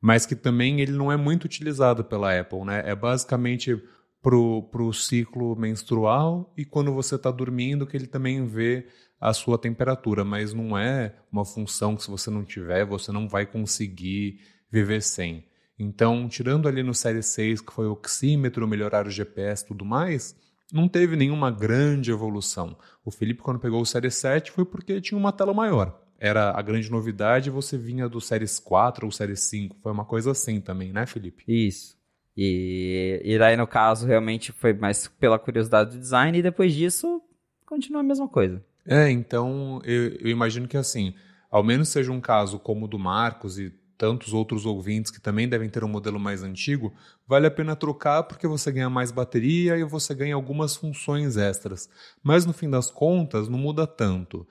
Mas que também ele não é muito utilizado pela Apple, né? É basicamente pro ciclo menstrual e quando você está dormindo que ele também vê a sua temperatura. Mas não é uma função que se você não tiver, você não vai conseguir viver sem. Então, tirando ali no Série 6, que foi o oxímetro, melhorar o GPS e tudo mais, não teve nenhuma grande evolução. O Felipe, quando pegou o Série 7, foi porque tinha uma tela maior. Era a grande novidade, você vinha do Series 4 ou Series 5. Foi uma coisa assim também, né, Felipe? Isso. E daí, no caso, realmente foi mais pela curiosidade do design e depois disso, continua a mesma coisa. Então, eu imagino que assim, ao menos seja um caso como o do Marcos e tantos outros ouvintes que também devem ter um modelo mais antigo, vale a pena trocar porque você ganha mais bateria e você ganha algumas funções extras. Mas no fim das contas, não muda tanto.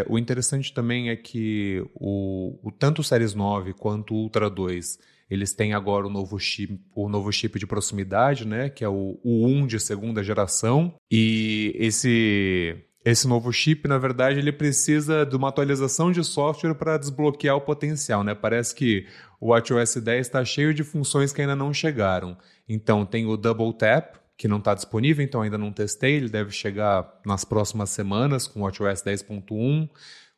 O interessante também é que tanto o Series 9 quanto o Ultra 2, eles têm agora o novo chip de proximidade, né, que é o 1 de segunda geração. E esse novo chip, na verdade, ele precisa de uma atualização de software para desbloquear o potencial, né? Parece que o WatchOS 10 está cheio de funções que ainda não chegaram. Então, tem o Double Tap, que não está disponível, então ainda não testei. Ele deve chegar nas próximas semanas com o WatchOS 10.1.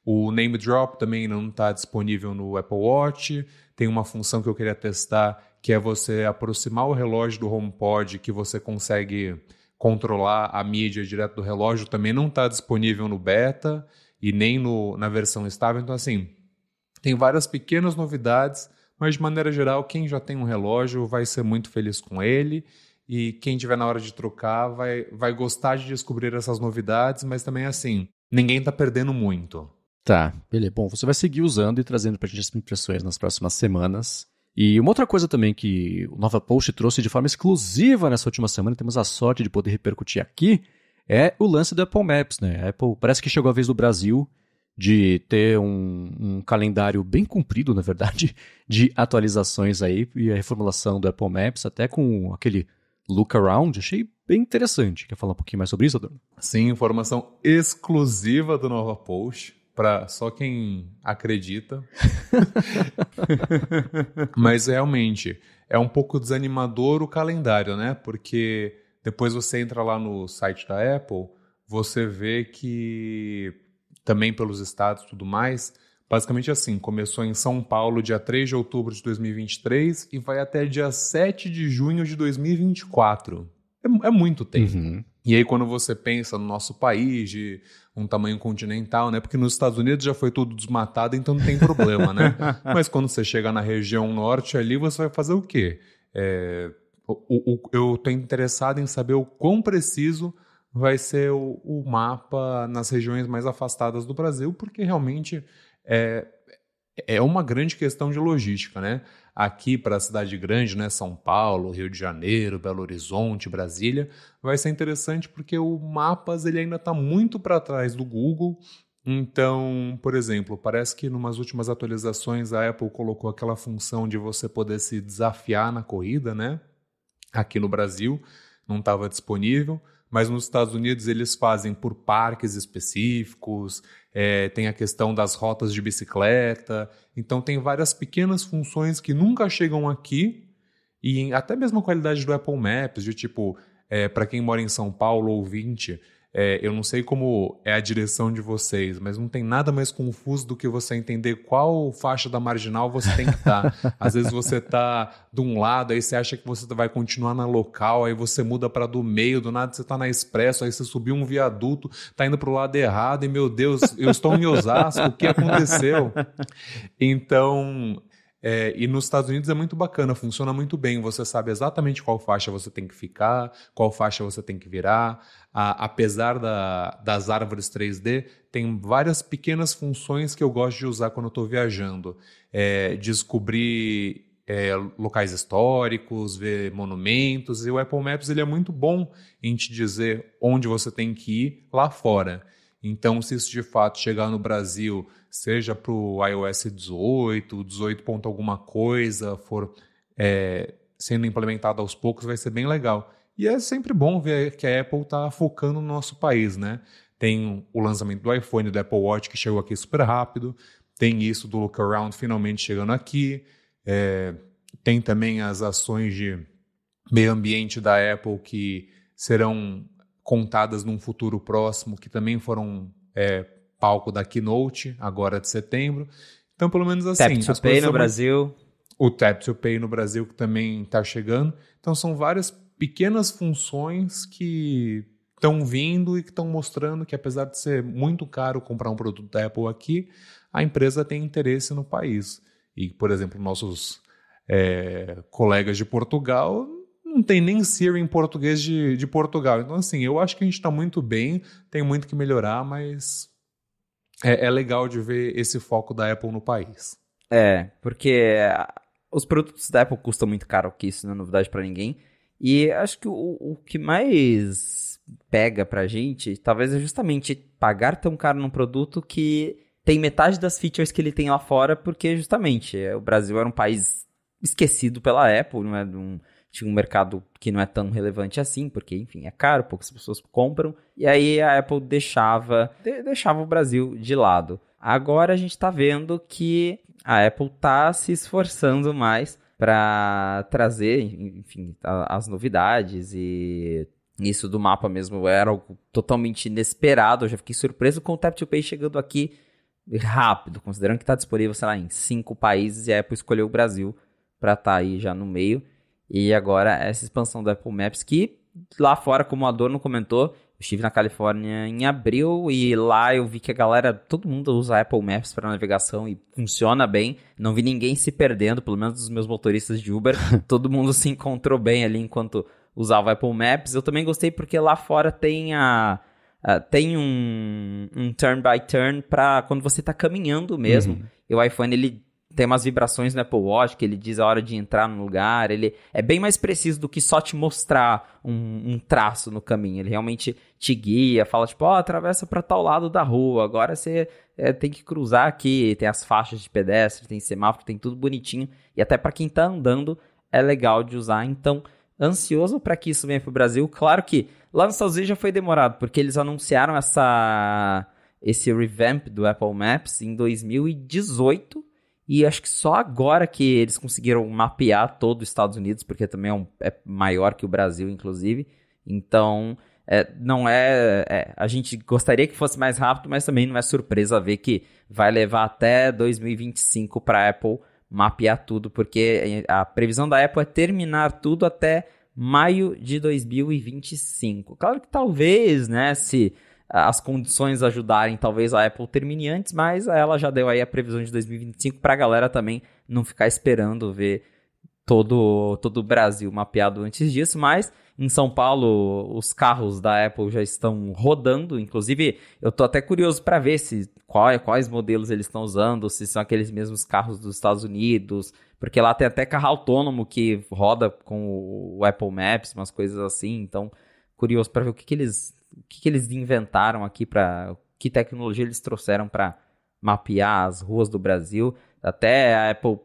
O Name Drop também não está disponível no Apple Watch. Tem uma função que eu queria testar, que é você aproximar o relógio do HomePod, que você consegue controlar a mídia direto do relógio, também não está disponível no beta e nem na versão estável. Então, assim, tem várias pequenas novidades, mas de maneira geral, quem já tem um relógio vai ser muito feliz com ele e quem tiver na hora de trocar vai gostar de descobrir essas novidades, mas também, assim, ninguém está perdendo muito. Tá, beleza. Bom, você vai seguir usando e trazendo pra gente as impressões nas próximas semanas. E uma outra coisa também que o Nova Post trouxe de forma exclusiva nessa última semana, temos a sorte de poder repercutir aqui, é o lance do Apple Maps, né? A Apple parece que chegou a vez do Brasil de ter um calendário bem comprido, na verdade, de atualizações aí e a reformulação do Apple Maps, até com aquele look around, achei bem interessante. Quer falar um pouquinho mais sobre isso, Adorno? Sim, informação exclusiva do Nova Post. Para só quem acredita. Mas realmente é um pouco desanimador o calendário, né? Porque depois você entra lá no site da Apple, você vê que também pelos estados e tudo mais, basicamente assim, começou em São Paulo dia 3 de outubro de 2023 e vai até dia 7 de junho de 2024. É muito tempo. Uhum. E aí quando você pensa no nosso país de um tamanho continental, né? Porque nos Estados Unidos já foi tudo desmatado, então não tem problema, né? Mas quando você chega na região norte ali, você vai fazer o quê? Eu estou interessado em saber o quão preciso vai ser o mapa nas regiões mais afastadas do Brasil, porque realmente é uma grande questão de logística, né? Aqui para a cidade grande, né, São Paulo, Rio de Janeiro, Belo Horizonte, Brasília, vai ser interessante porque o Mapas ele ainda está muito para trás do Google. Então, por exemplo, parece que em umas últimas atualizações a Apple colocou aquela função de você poder se desafiar na corrida, né? Aqui no Brasil não estava disponível, mas nos Estados Unidos eles fazem por parques específicos, tem a questão das rotas de bicicleta, então tem várias pequenas funções que nunca chegam aqui e até mesmo a qualidade do Apple Maps, de tipo, para quem mora em São Paulo, ouvinte, eu não sei como é a direção de vocês, mas não tem nada mais confuso do que você entender qual faixa da marginal você tem que estar. Às vezes você está de um lado, aí você acha que você vai continuar na local, aí você muda para do meio, do nada você está na expresso, aí você subiu um viaduto, está indo para o lado errado e, meu Deus, eu estou em Osasco, o que aconteceu? Então, E nos Estados Unidos é muito bacana, funciona muito bem. Você sabe exatamente qual faixa você tem que ficar, qual faixa você tem que virar. Apesar das árvores 3D, tem várias pequenas funções que eu gosto de usar quando eu estou viajando. Descobrir locais históricos, ver monumentos. E o Apple Maps ele é muito bom em te dizer onde você tem que ir lá fora. Então, se isso de fato chegar no Brasil, seja para o iOS 18, 18 ponto alguma coisa, for sendo implementado aos poucos, vai ser bem legal. E é sempre bom ver que a Apple está focando no nosso país, né? Tem o lançamento do iPhone, do Apple Watch, que chegou aqui super rápido. Tem isso do Look Around finalmente chegando aqui. Tem também as ações de meio ambiente da Apple que serão contadas num futuro próximo, que também foram palco da Keynote, agora de setembro. Então, pelo menos assim... Tap to Pay no Brasil. O Tap to Pay no Brasil, que também está chegando. Então, são várias pequenas funções que estão vindo e que estão mostrando que, apesar de ser muito caro comprar um produto da Apple aqui, a empresa tem interesse no país. E, por exemplo, nossos colegas de Portugal não tem nem Siri em português de Portugal. Então, assim, eu acho que a gente está muito bem, tem muito que melhorar, mas é legal de ver esse foco da Apple no país. Porque os produtos da Apple custam muito caro, que isso não é novidade para ninguém. E acho que o que mais pega pra gente, talvez é justamente pagar tão caro num produto que tem metade das features que ele tem lá fora, porque justamente o Brasil era um país esquecido pela Apple, não é tinha um mercado que não é tão relevante assim, porque, enfim, é caro, poucas pessoas compram, e aí a Apple deixava o Brasil de lado. Agora a gente está vendo que a Apple está se esforçando mais para trazer, enfim, as novidades, e isso do mapa mesmo era algo totalmente inesperado. Eu já fiquei surpreso com o Tap to Pay chegando aqui rápido, considerando que está disponível, sei lá, em 5 países, e a Apple escolheu o Brasil para estar aí já no meio. E agora essa expansão do Apple Maps, que lá fora, como o Adorno comentou, eu estive na Califórnia em abril e lá eu vi que todo mundo usa Apple Maps para navegação e funciona bem. Não vi ninguém se perdendo, pelo menos dos meus motoristas de Uber. Todo mundo se encontrou bem ali enquanto usava o Apple Maps. Eu também gostei porque lá fora tem tem um turn by turn para quando você está caminhando mesmo. E o iPhone, ele tem umas vibrações no Apple Watch que ele diz a hora de entrar no lugar. Ele é bem mais preciso do que só te mostrar um traço no caminho. Ele realmente te guia, fala tipo, atravessa para tal lado da rua, agora você tem que cruzar aqui, tem as faixas de pedestre, tem semáforo, tem tudo bonitinho. E até para quem tá andando é legal de usar. Então, ansioso para que isso venha pro Brasil. Claro que lá nos Estados Unidos já foi demorado, porque eles anunciaram esse revamp do Apple Maps em 2018. E acho que só agora que eles conseguiram mapear todo os Estados Unidos, porque também é maior que o Brasil, inclusive. Então, a gente gostaria que fosse mais rápido, mas também não é surpresa ver que vai levar até 2025 para a Apple mapear tudo, porque a previsão da Apple é terminar tudo até maio de 2025. Claro que talvez, né, se as condições ajudarem, talvez a Apple termine antes, mas ela já deu aí a previsão de 2025 para a galera também não ficar esperando ver todo o Brasil mapeado antes disso. Mas em São Paulo os carros da Apple já estão rodando, inclusive eu tô até curioso para ver quais modelos eles estão usando, se são aqueles mesmos carros dos Estados Unidos, porque lá tem até carro autônomo que roda com o Apple Maps, umas coisas assim. Então, curioso para ver o que eles inventaram aqui, que tecnologia eles trouxeram para mapear as ruas do Brasil. Até a Apple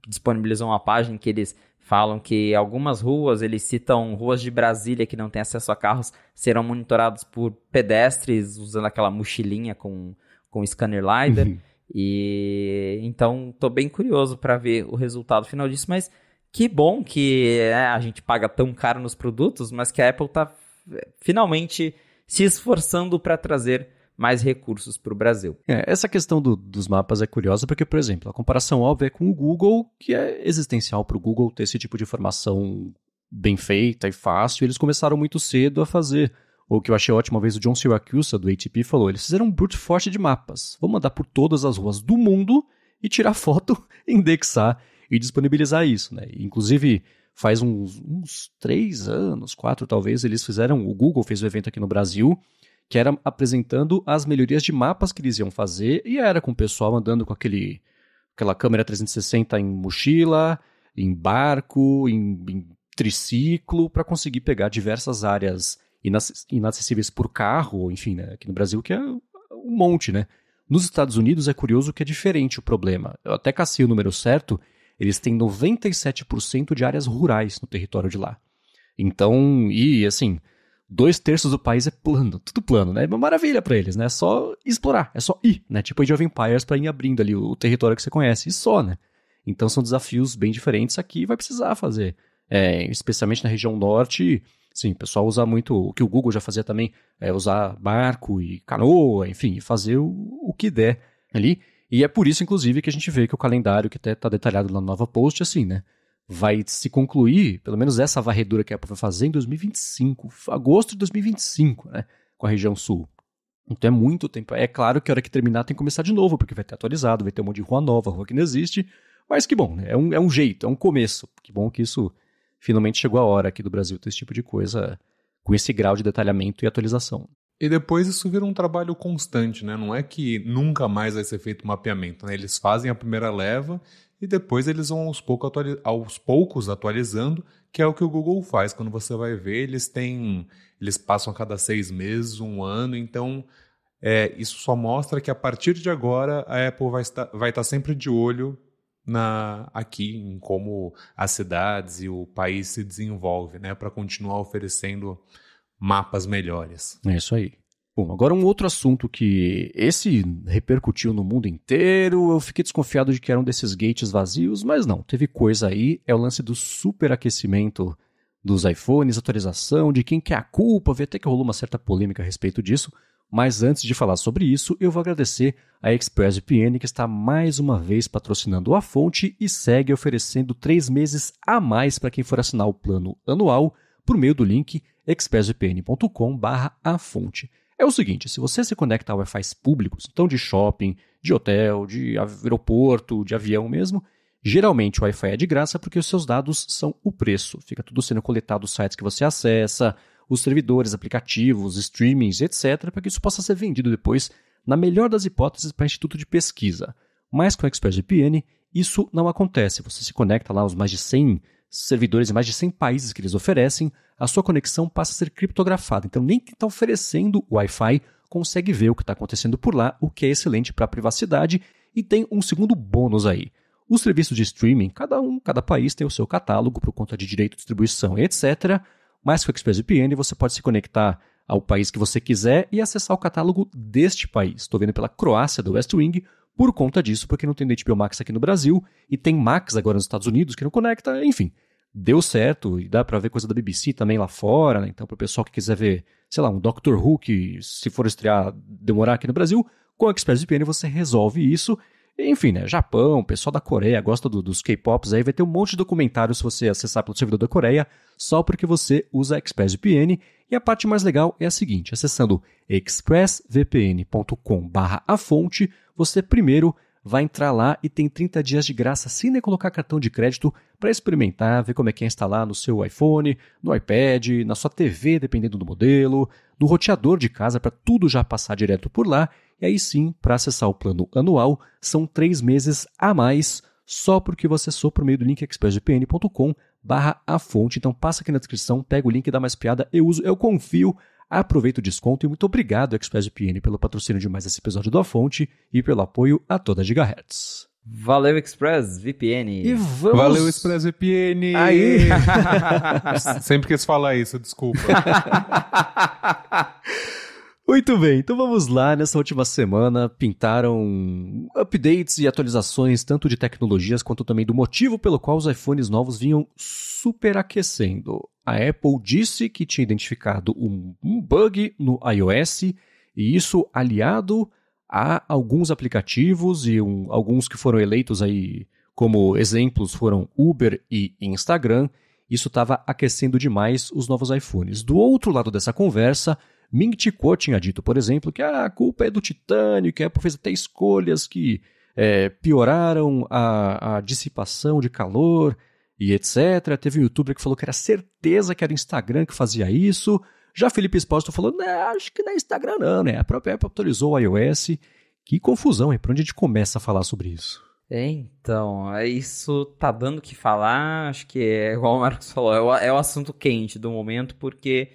disponibilizou uma página em que eles falam que algumas ruas, eles citam ruas de Brasília que não têm acesso a carros, serão monitorados por pedestres usando aquela mochilinha com scanner LiDAR. E então tô bem curioso para ver o resultado final disso, mas que bom que a gente paga tão caro nos produtos, mas que a Apple tá finalmente se esforçando para trazer mais recursos para o Brasil. Essa questão dos mapas é curiosa porque, por exemplo, a comparação óbvia é com o Google, que é existencial para o Google ter esse tipo de informação bem feita e fácil. Eles começaram muito cedo a fazer. O que eu achei ótimo, uma vez o John Siracusa, do ATP, falou, eles fizeram um brute force de mapas. Vamos andar por todas as ruas do mundo e tirar foto e indexar. e disponibilizar isso, né? Inclusive, faz uns 3 anos, 4 talvez, o Google fez um evento aqui no Brasil, que era apresentando as melhorias de mapas que eles iam fazer, e era com o pessoal andando com aquela câmera 360 em mochila, em barco, em triciclo, para conseguir pegar diversas áreas inacessíveis por carro, enfim, né, aqui no Brasil, que é um monte, né? Nos Estados Unidos é curioso que é diferente o problema. Eu até cacei o número certo, eles têm 97% de áreas rurais no território de lá. Então, e assim, 2/3 do país é plano, tudo plano, né? É uma maravilha pra eles, né? É só explorar, é só ir, né? Tipo Age of Empires pra ir abrindo ali o território que você conhece, e só, né? Então são desafios bem diferentes aqui, vai precisar fazer. Especialmente na região norte, sim, o pessoal usa muito, o que o Google já fazia também, usar barco e canoa, enfim, fazer o que der ali. E é por isso, inclusive, que a gente vê que o calendário, que até está detalhado na nova post, assim, né? Vai se concluir, pelo menos essa varredura que a Apple vai fazer em 2025, agosto de 2025, né? Com a região sul. Então é muito tempo. É claro que a hora que terminar tem que começar de novo, porque vai ter atualizado, vai ter um monte de rua nova, rua que não existe. Mas que bom, né? É um jeito, é um começo. Que bom que isso finalmente chegou a hora aqui do Brasil ter esse tipo de coisa com esse grau de detalhamento e atualização. E depois isso vira um trabalho constante, né? Não é que nunca mais vai ser feito mapeamento, né? Eles fazem a primeira leva e depois eles vão aos poucos atualizando, que é o que o Google faz. Quando você vai ver, eles passam a cada 6 meses, 1 ano, então isso só mostra que a partir de agora a Apple vai estar sempre de olho aqui em como as cidades e o país se desenvolve, né? Para continuar oferecendo mapas melhores. É isso aí. Bom, agora um outro assunto que esse repercutiu no mundo inteiro, eu fiquei desconfiado de que era um desses gates vazios, mas não, teve coisa aí, é o lance do superaquecimento dos iPhones, atualização, de quem que é a culpa, vi até que rolou uma certa polêmica a respeito disso, mas antes de falar sobre isso, eu vou agradecer a ExpressVPN que está mais uma vez patrocinando a fonte e segue oferecendo 3 meses a mais para quem for assinar o plano anual por meio do link expressvpn.com/afonte. É o seguinte, se você se conecta a Wi-Fi públicos, então de shopping, de hotel, de aeroporto, de avião mesmo, geralmente o Wi-Fi é de graça porque os seus dados são o preço. Fica tudo sendo coletado dos sites que você acessa, os servidores, aplicativos, streamings, etc., para que isso possa ser vendido depois, na melhor das hipóteses, para instituto de pesquisa. Mas com o ExpressVPN, isso não acontece. Você se conecta lá aos mais de 100 servidores em mais de 100 países que eles oferecem, a sua conexão passa a ser criptografada. Então, nem quem está oferecendo o Wi-Fi consegue ver o que está acontecendo por lá, o que é excelente para a privacidade. E tem um segundo bônus aí. Os serviços de streaming, cada país tem o seu catálogo por conta de direito de distribuição, etc., mas com o ExpressVPN você pode se conectar ao país que você quiser e acessar o catálogo deste país. Estou vendo pela Croácia, do West Wing, por conta disso, porque não tem HBO Max aqui no Brasil e tem Max agora nos Estados Unidos que não conecta, enfim. Deu certo e dá pra ver coisa da BBC também lá fora, né? Então pro pessoal que quiser ver, sei lá, um Doctor Who que se for estrear, demorar aqui no Brasil, com o ExpressVPN você resolve isso. Enfim, né? Japão, pessoal da Coreia gosta dos K-Pops aí, vai ter um monte de documentários se você acessar pelo servidor da Coreia, só porque você usa ExpressVPN. E a parte mais legal é a seguinte, acessando expressvpn.com/afonte, você primeiro vai entrar lá e tem 30 dias de graça sem nem colocar cartão de crédito para experimentar, ver como é que é instalar no seu iPhone, no iPad, na sua TV, dependendo do modelo, no roteador de casa para tudo já passar direto por lá. E aí sim, para acessar o plano anual, são 3 meses a mais, só porque você acessou por meio do link expressvpn.com/afonte. Então passa aqui na descrição, pega o link, dá mais piada, eu uso, eu confio, aproveita o desconto e muito obrigado ExpressVPN pelo patrocínio de mais esse episódio do A Fonte e pelo apoio a toda Gigahertz. Valeu, ExpressVPN. E vamos... Valeu, ExpressVPN. Aí! Sempre quis falar isso, desculpa. Muito bem, então vamos lá. Nessa última semana pintaram updates e atualizações tanto de tecnologias quanto também do motivo pelo qual os iPhones novos vinham superaquecendo. A Apple disse que tinha identificado um bug no iOS e isso aliado a alguns aplicativos e alguns que foram eleitos aí como exemplos foram Uber e Instagram. Isso estava aquecendo demais os novos iPhones. Do outro lado dessa conversa, Ming Chi Kuo tinha dito, por exemplo, que a culpa é do titânio, que a Apple fez até escolhas que pioraram a dissipação de calor e etc. Teve um youtuber que falou que era certeza que era o Instagram que fazia isso. Já Felipe Espósito falou, acho que não é Instagram não, né? A própria Apple autorizou o iOS. Que confusão, hein? Por onde a gente começa a falar sobre isso? Então, isso tá dando o que falar, acho que é igual o Marcos falou, é o assunto quente do momento, porque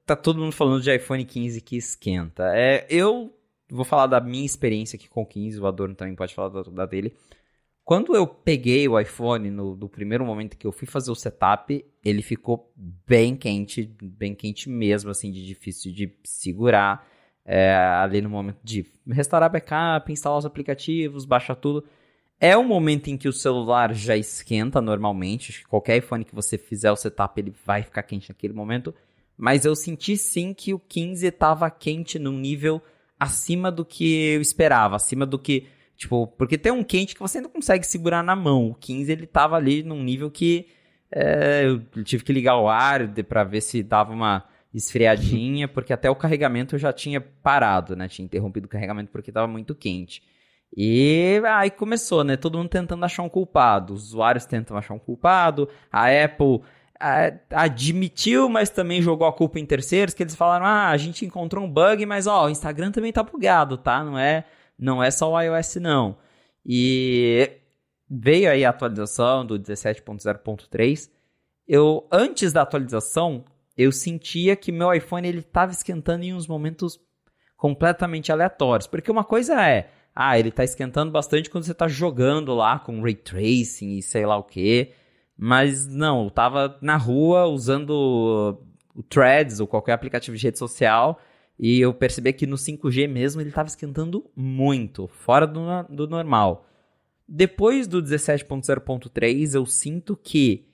tá todo mundo falando de iPhone 15 que esquenta. Eu vou falar da minha experiência aqui com o 15, o Adorno também pode falar da dele. Quando eu peguei o iPhone, no primeiro momento que eu fui fazer o setup, ele ficou bem quente mesmo, assim, de difícil de segurar. Ali no momento de restaurar backup, instalar os aplicativos, baixar tudo. É um momento em que o celular já esquenta normalmente. Acho que qualquer iPhone que você fizer o setup, ele vai ficar quente naquele momento. Mas eu senti sim que o 15 estava quente num nível acima do que eu esperava. Acima do que... Tipo, porque tem um quente que você ainda consegue segurar na mão. O 15 ele tava ali num nível que eu tive que ligar o ar pra ver se dava uma esfriadinha, porque até o carregamento eu já tinha parado, né? Tinha interrompido o carregamento porque tava muito quente. E aí começou, né? Todo mundo tentando achar um culpado. Os usuários tentam achar um culpado. A Apple admitiu, mas também jogou a culpa em terceiros, que eles falaram, a gente encontrou um bug, mas o Instagram também tá bugado, tá? Não é só o iOS, não. E veio aí a atualização do 17.0.3. Antes da atualização, eu sentia que meu iPhone ele estava esquentando em uns momentos completamente aleatórios. Porque uma coisa ele está esquentando bastante quando você está jogando lá com Ray Tracing e sei lá o quê. Mas não, eu estava na rua usando o Threads ou qualquer aplicativo de rede social. E eu percebi que no 5G mesmo ele estava esquentando muito, fora do normal. Depois do 17.0.3 eu sinto que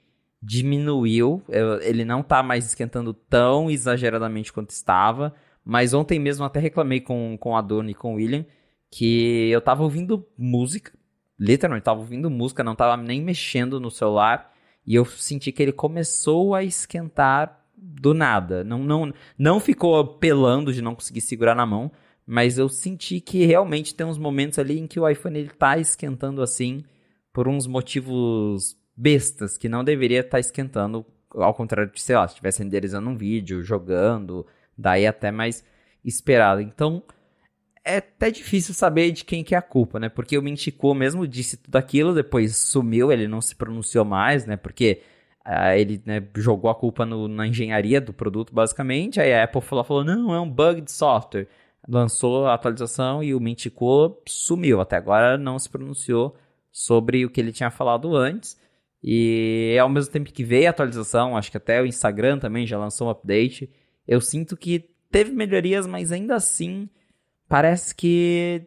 diminuiu, ele não está mais esquentando tão exageradamente quanto estava, mas ontem mesmo até reclamei com a Adorno e com o William, que eu estava ouvindo música, literalmente estava ouvindo música, não estava nem mexendo no celular, e eu senti que ele começou a esquentar do nada, não ficou pelando de não conseguir segurar na mão, mas eu senti que realmente tem uns momentos ali em que o iPhone ele tá esquentando assim, por uns motivos bestas, que não deveria estar esquentando, ao contrário de, sei lá, se estivesse renderizando um vídeo, jogando, daí até mais esperado. Então, é até difícil saber de quem que é a culpa, né? Porque o Minchiku mesmo disse tudo aquilo, depois sumiu, ele não se pronunciou mais, né? Porque ele, né, jogou a culpa na engenharia do produto, basicamente. Aí a Apple falou, não, é um bug de software. Lançou a atualização e o Minchiku sumiu. Até agora não se pronunciou sobre o que ele tinha falado antes. E ao mesmo tempo que veio a atualização, acho que até o Instagram também já lançou um update, eu sinto que teve melhorias, mas ainda assim parece que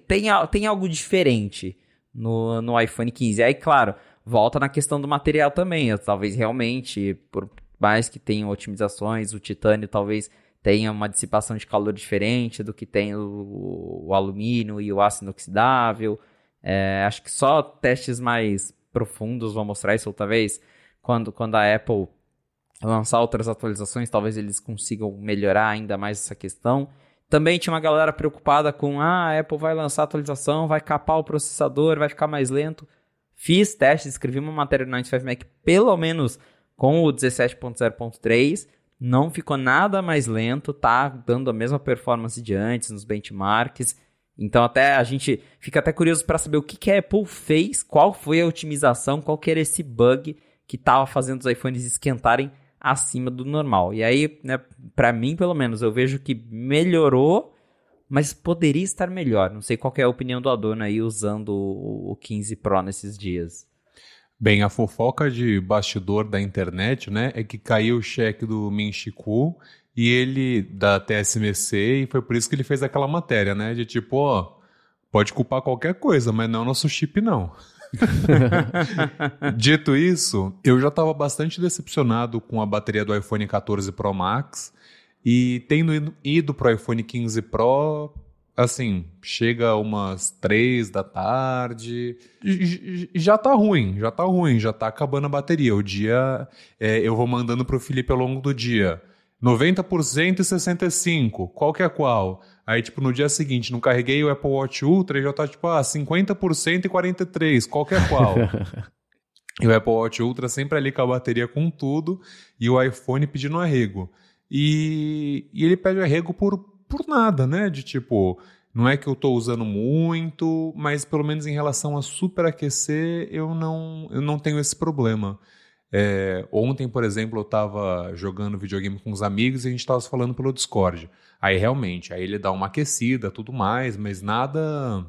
tem algo diferente no iPhone 15. Aí, claro, volta na questão do material também. Talvez realmente, por mais que tenham otimizações, o titânio talvez tenha uma dissipação de calor diferente do que tem o alumínio e o aço inoxidável. Acho que só testes mais profundos vão mostrar isso, ou talvez quando a Apple lançar outras atualizações, talvez eles consigam melhorar ainda mais essa questão. Também tinha uma galera preocupada com a Apple vai lançar atualização, vai capar o processador, vai ficar mais lento. Fiz testes, escrevi uma matéria no 95Mac, pelo menos com o 17.0.3, não ficou nada mais lento, tá dando a mesma performance de antes nos benchmarks. Então até a gente fica até curioso para saber o que a Apple fez, qual foi a otimização, qual que era esse bug que estava fazendo os iPhones esquentarem acima do normal. E aí, né, para mim pelo menos, eu vejo que melhorou, mas poderia estar melhor. Não sei qual que é a opinião do Adorno aí usando o 15 Pro nesses dias. Bem, a fofoca de bastidor da internet, né, é que caiu o cheque do Minchiku e ele, da TSMC, e foi por isso que ele fez aquela matéria, né, de tipo, pode culpar qualquer coisa, mas não nosso chip não. Dito isso, eu já estava bastante decepcionado com a bateria do iPhone 14 Pro Max e tendo ido pro iPhone 15 Pro, assim, chega umas 3 da tarde, já tá ruim, já tá acabando a bateria. O dia, eu vou mandando pro Felipe ao longo do dia. 90% e 65%, qual que é qual? Aí, tipo, no dia seguinte, não carreguei o Apple Watch Ultra e já tá, tipo, 50% e 43%, qual que é qual? E o Apple Watch Ultra sempre ali com a bateria com tudo e o iPhone pedindo arrego. E ele pede arrego por nada, né? De tipo, não é que eu tô usando muito, mas pelo menos em relação a superaquecer, eu não tenho esse problema. Ontem, por exemplo, eu tava jogando videogame com uns amigos e a gente tava se falando pelo Discord. Aí realmente, aí ele dá uma aquecida, tudo mais, mas nada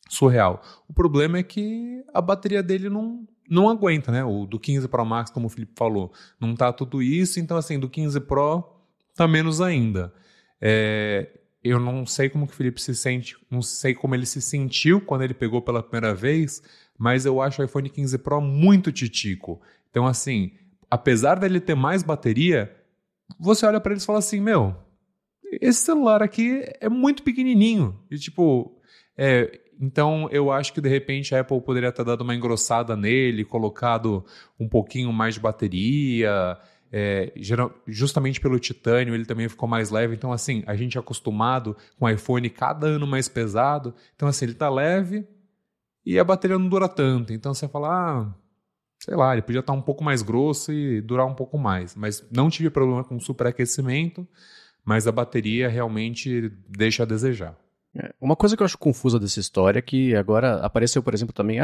surreal. O problema é que a bateria dele não aguenta, né? O do 15 Pro Max, como o Felipe falou, não tá tudo isso, então assim, do 15 Pro tá menos ainda. Eu não sei como que o Felipe se sente, não sei como ele se sentiu quando ele pegou pela primeira vez, mas eu acho o iPhone 15 Pro muito titico. Então assim, apesar dele ter mais bateria, você olha para ele e fala assim, meu, esse celular aqui é muito pequenininho. E tipo, então eu acho que de repente a Apple poderia ter dado uma engrossada nele, colocado um pouquinho mais de bateria, justamente pelo titânio ele também ficou mais leve. Então assim, a gente é acostumado com o iPhone cada ano mais pesado, então assim, ele tá leve e a bateria não dura tanto. Então você fala, sei lá, ele podia estar um pouco mais grosso e durar um pouco mais. Mas não tive problema com superaquecimento, mas a bateria realmente deixa a desejar. Uma coisa que eu acho confusa dessa história é que agora apareceu, por exemplo, também,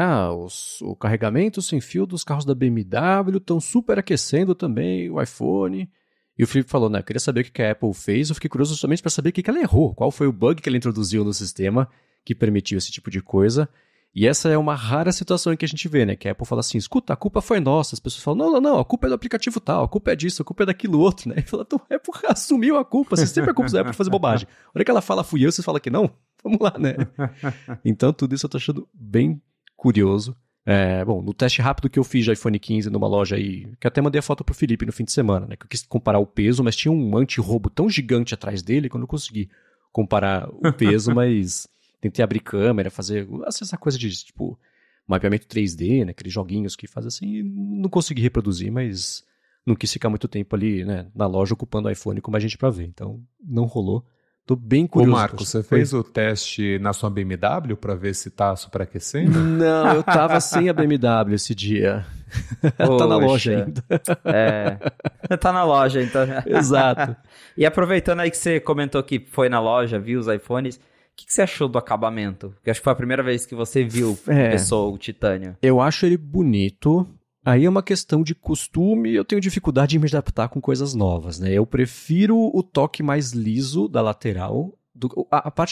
o carregamento sem fio dos carros da BMW estão superaquecendo também o iPhone. E o Felipe falou, né, eu queria saber o que a Apple fez, eu fiquei curioso justamente para saber o que ela errou, qual foi o bug que ela introduziu no sistema que permitiu esse tipo de coisa. E essa é uma rara situação em que a gente vê, né? Que a Apple fala assim, escuta, a culpa foi nossa. As pessoas falam, não, a culpa é do aplicativo tal, a culpa é disso, a culpa é daquilo outro, né? E fala, então a Apple assumiu a culpa, você sempre é culpa da Apple de fazer bobagem. A hora que ela fala, fui eu, você fala que não, vamos lá, né? Então tudo isso eu tô achando bem curioso. Bom, no teste rápido que eu fiz de iPhone 15 numa loja aí, que até mandei a foto pro Felipe no fim de semana, né? Que eu quis comparar o peso, mas tinha um anti-roubo tão gigante atrás dele que eu não consegui comparar o peso, mas tentei abrir câmera, fazer essa coisa de, tipo, mapeamento 3D, né? Aqueles joguinhos que faz assim, e não consegui reproduzir, mas não quis ficar muito tempo ali, né? Na loja ocupando o iPhone com mais gente pra ver. Então, não rolou. Tô bem curioso. Ô Marco, você fez o teste na sua BMW pra ver se tá superaquecendo? Não, eu tava sem a BMW esse dia. Tá na loja ainda. Tá na loja, então. Exato. E aproveitando aí que você comentou que foi na loja, viu os iPhones, o que você achou do acabamento? Porque acho que foi a primeira vez que você viu o titânio. Eu acho ele bonito. Aí é uma questão de costume, eu tenho dificuldade em me adaptar com coisas novas, né? Eu prefiro o toque mais liso da lateral.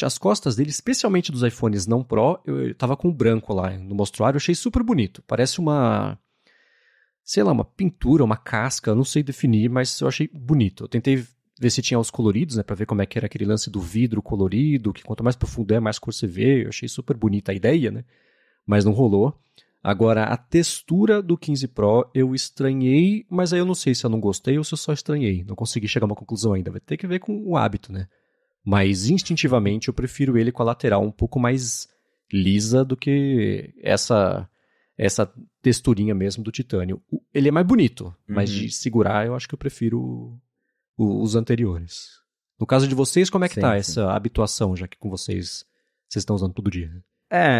As costas dele, especialmente dos iPhones não Pro, eu tava com branco lá no mostruário, eu achei super bonito. Parece uma pintura, uma casca, eu não sei definir, mas eu achei bonito. Eu tentei ver se tinha os coloridos, né, pra ver como é que era aquele lance do vidro colorido, que quanto mais profundo mais cor você vê. Eu achei super bonita a ideia, né? Mas não rolou. Agora, a textura do 15 Pro eu estranhei, mas aí eu não sei se eu não gostei ou se eu só estranhei. Não consegui chegar a uma conclusão ainda. Vai ter que ver com o hábito, né? Mas instintivamente eu prefiro ele com a lateral um pouco mais lisa do que essa texturinha mesmo do titânio. Ele é mais bonito, mas de segurar eu acho que eu prefiro os anteriores. No caso de vocês, como é que tá essa habituação, já que com vocês estão usando todo dia?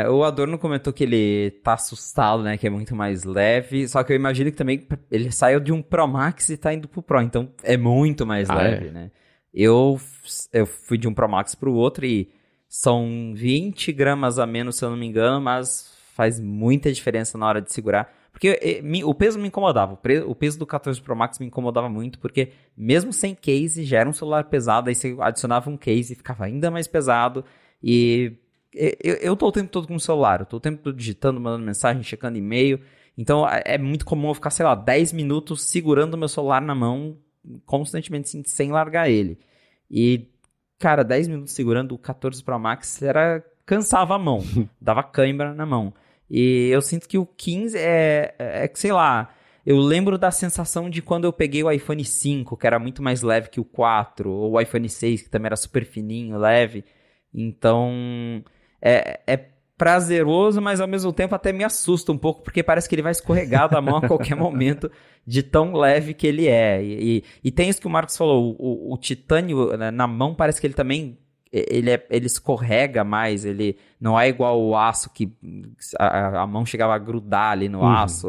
O Adorno comentou que ele tá assustado, né, que é muito mais leve, só que eu imagino que também ele saiu de um Pro Max e tá indo pro Pro, então é muito mais leve, né? Eu fui de um Pro Max pro outro e são 20 gramas a menos, se eu não me engano, mas faz muita diferença na hora de segurar, porque o peso me incomodava, o peso do 14 Pro Max me incomodava muito, porque mesmo sem case, já era um celular pesado, aí você adicionava um case e ficava ainda mais pesado, e eu tô o tempo todo com o celular, eu tô o tempo todo digitando, mandando mensagem, checando e-mail, então é muito comum eu ficar, 10 minutos segurando o meu celular na mão, constantemente sem largar ele. E, cara, 10 minutos segurando o 14 Pro Max cansava a mão, dava cãibra na mão. E eu sinto que o 15 sei lá, eu lembro da sensação de quando eu peguei o iPhone 5, que era muito mais leve que o 4, ou o iPhone 6, que também era super fininho, leve. Então, prazeroso, mas ao mesmo tempo até me assusta um pouco, porque parece que ele vai escorregar da mão a qualquer momento, de tão leve que ele é. E tem isso que o Marcos falou, o titânio, né, na mão parece que ele também, ele escorrega mais, ele não é igual o aço que a mão chegava a grudar ali no aço.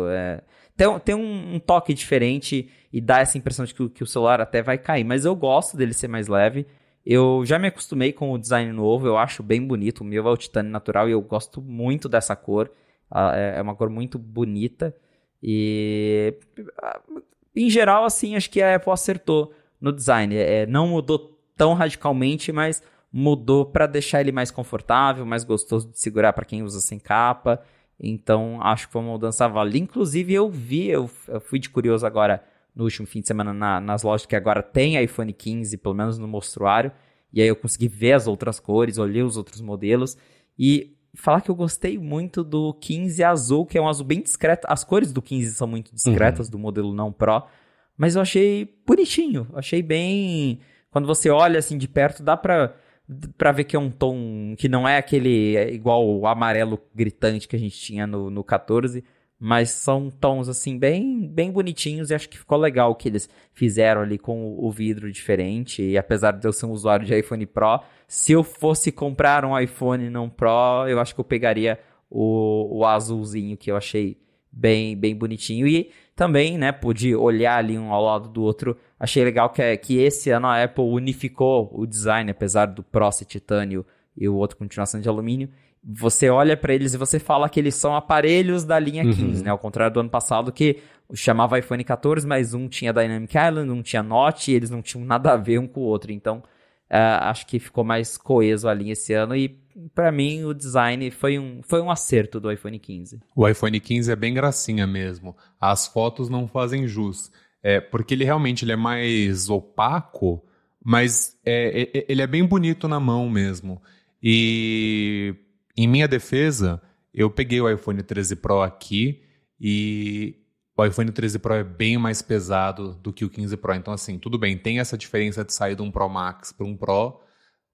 Tem um toque diferente e dá essa impressão de que o celular até vai cair, mas eu gosto dele ser mais leve. Eu já me acostumei com o design novo, eu acho bem bonito. O meu é o titânio natural e eu gosto muito dessa cor. É uma cor muito bonita. E, em geral, assim, acho que a Apple acertou no design. Não mudou tão radicalmente, mas mudou para deixar ele mais confortável, mais gostoso de segurar para quem usa sem capa. Então, acho que foi uma mudança válida. Inclusive, eu fui de curioso agora no último fim de semana nas lojas que agora tem iPhone 15, pelo menos no mostruário, e aí eu consegui ver as outras cores, olhei os outros modelos, e falar que eu gostei muito do 15 azul, que é um azul bem discreto. As cores do 15 são muito discretas, do modelo não Pro, mas eu achei bonitinho, achei bem... Quando você olha assim de perto, dá pra ver que é um tom que não é aquele igual o amarelo gritante que a gente tinha no 14, mas são tons assim bem, bem bonitinhos, e acho que ficou legal o que eles fizeram ali com o vidro diferente. E apesar de eu ser um usuário de iPhone Pro, se eu fosse comprar um iPhone não Pro, eu acho que eu pegaria o azulzinho, que eu achei bem, bem bonitinho. E também, né, pude olhar ali um ao lado do outro. Achei legal que esse ano a Apple unificou o design, apesar do Pro ser titânio e o outro continuação de alumínio. Você olha para eles e você fala que eles são aparelhos da linha 15, né? Ao contrário do ano passado, que chamava iPhone 14, mas um tinha Dynamic Island, um tinha Notch, e eles não tinham nada a ver um com o outro. Então, acho que ficou mais coeso a linha esse ano, e para mim o design foi um acerto do iPhone 15. O iPhone 15 é bem gracinha mesmo. As fotos não fazem jus. Porque ele realmente é mais opaco, mas ele é bem bonito na mão mesmo. E... em minha defesa, eu peguei o iPhone 13 Pro aqui, e o iPhone 13 Pro é bem mais pesado do que o 15 Pro. Então, assim, tudo bem, tem essa diferença de sair de um Pro Max para um Pro,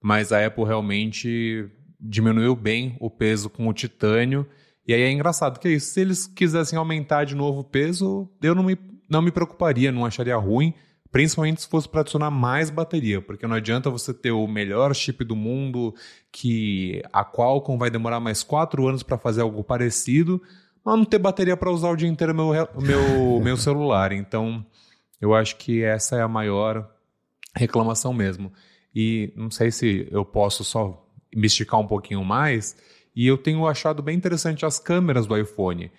mas a Apple realmente diminuiu bem o peso com o titânio. E aí é engraçado que é isso. Se eles quisessem aumentar de novo o peso, eu não me preocuparia, não acharia ruim. Principalmente se fosse para adicionar mais bateria, porque não adianta você ter o melhor chip do mundo, que a Qualcomm vai demorar mais 4 anos para fazer algo parecido, mas não ter bateria para usar o dia inteiro meu celular. Então, eu acho que essa é a maior reclamação mesmo. E não sei se eu posso só me esticar um pouquinho mais, e eu tenho achado bem interessante as câmeras do iPhone.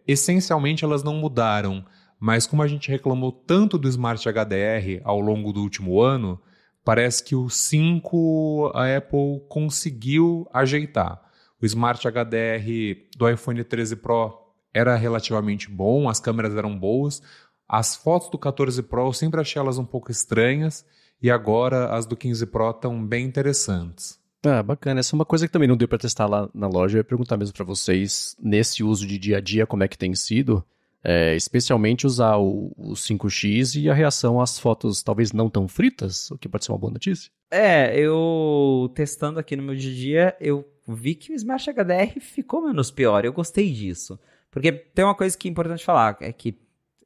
Essencialmente, elas não mudaram, mas como a gente reclamou tanto do Smart HDR ao longo do último ano, parece que o 5 a Apple conseguiu ajeitar. O Smart HDR do iPhone 13 Pro era relativamente bom, as câmeras eram boas. As fotos do 14 Pro eu sempre achei elas um pouco estranhas, e agora as do 15 Pro estão bem interessantes. Bacana. Essa é uma coisa que também não deu para testar lá na loja. Eu ia perguntar mesmo para vocês, nesse uso de dia a dia, como é que tem sido? Especialmente usar o 5X e a reação às fotos talvez não tão fritas, o que pode ser uma boa notícia. Eu testando aqui no meu dia a dia, eu vi que o Smart HDR ficou menos pior. Eu gostei disso. Porque tem uma coisa que é importante falar, é que,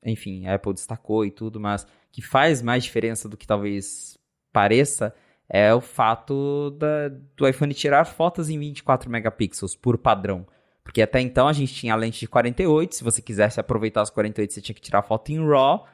enfim, a Apple destacou e tudo, mas que faz mais diferença do que talvez pareça, é o fato do iPhone tirar fotos em 24 megapixels por padrão. Porque até então a gente tinha a lente de 48, se você quisesse aproveitar as 48 você tinha que tirar a foto em RAW,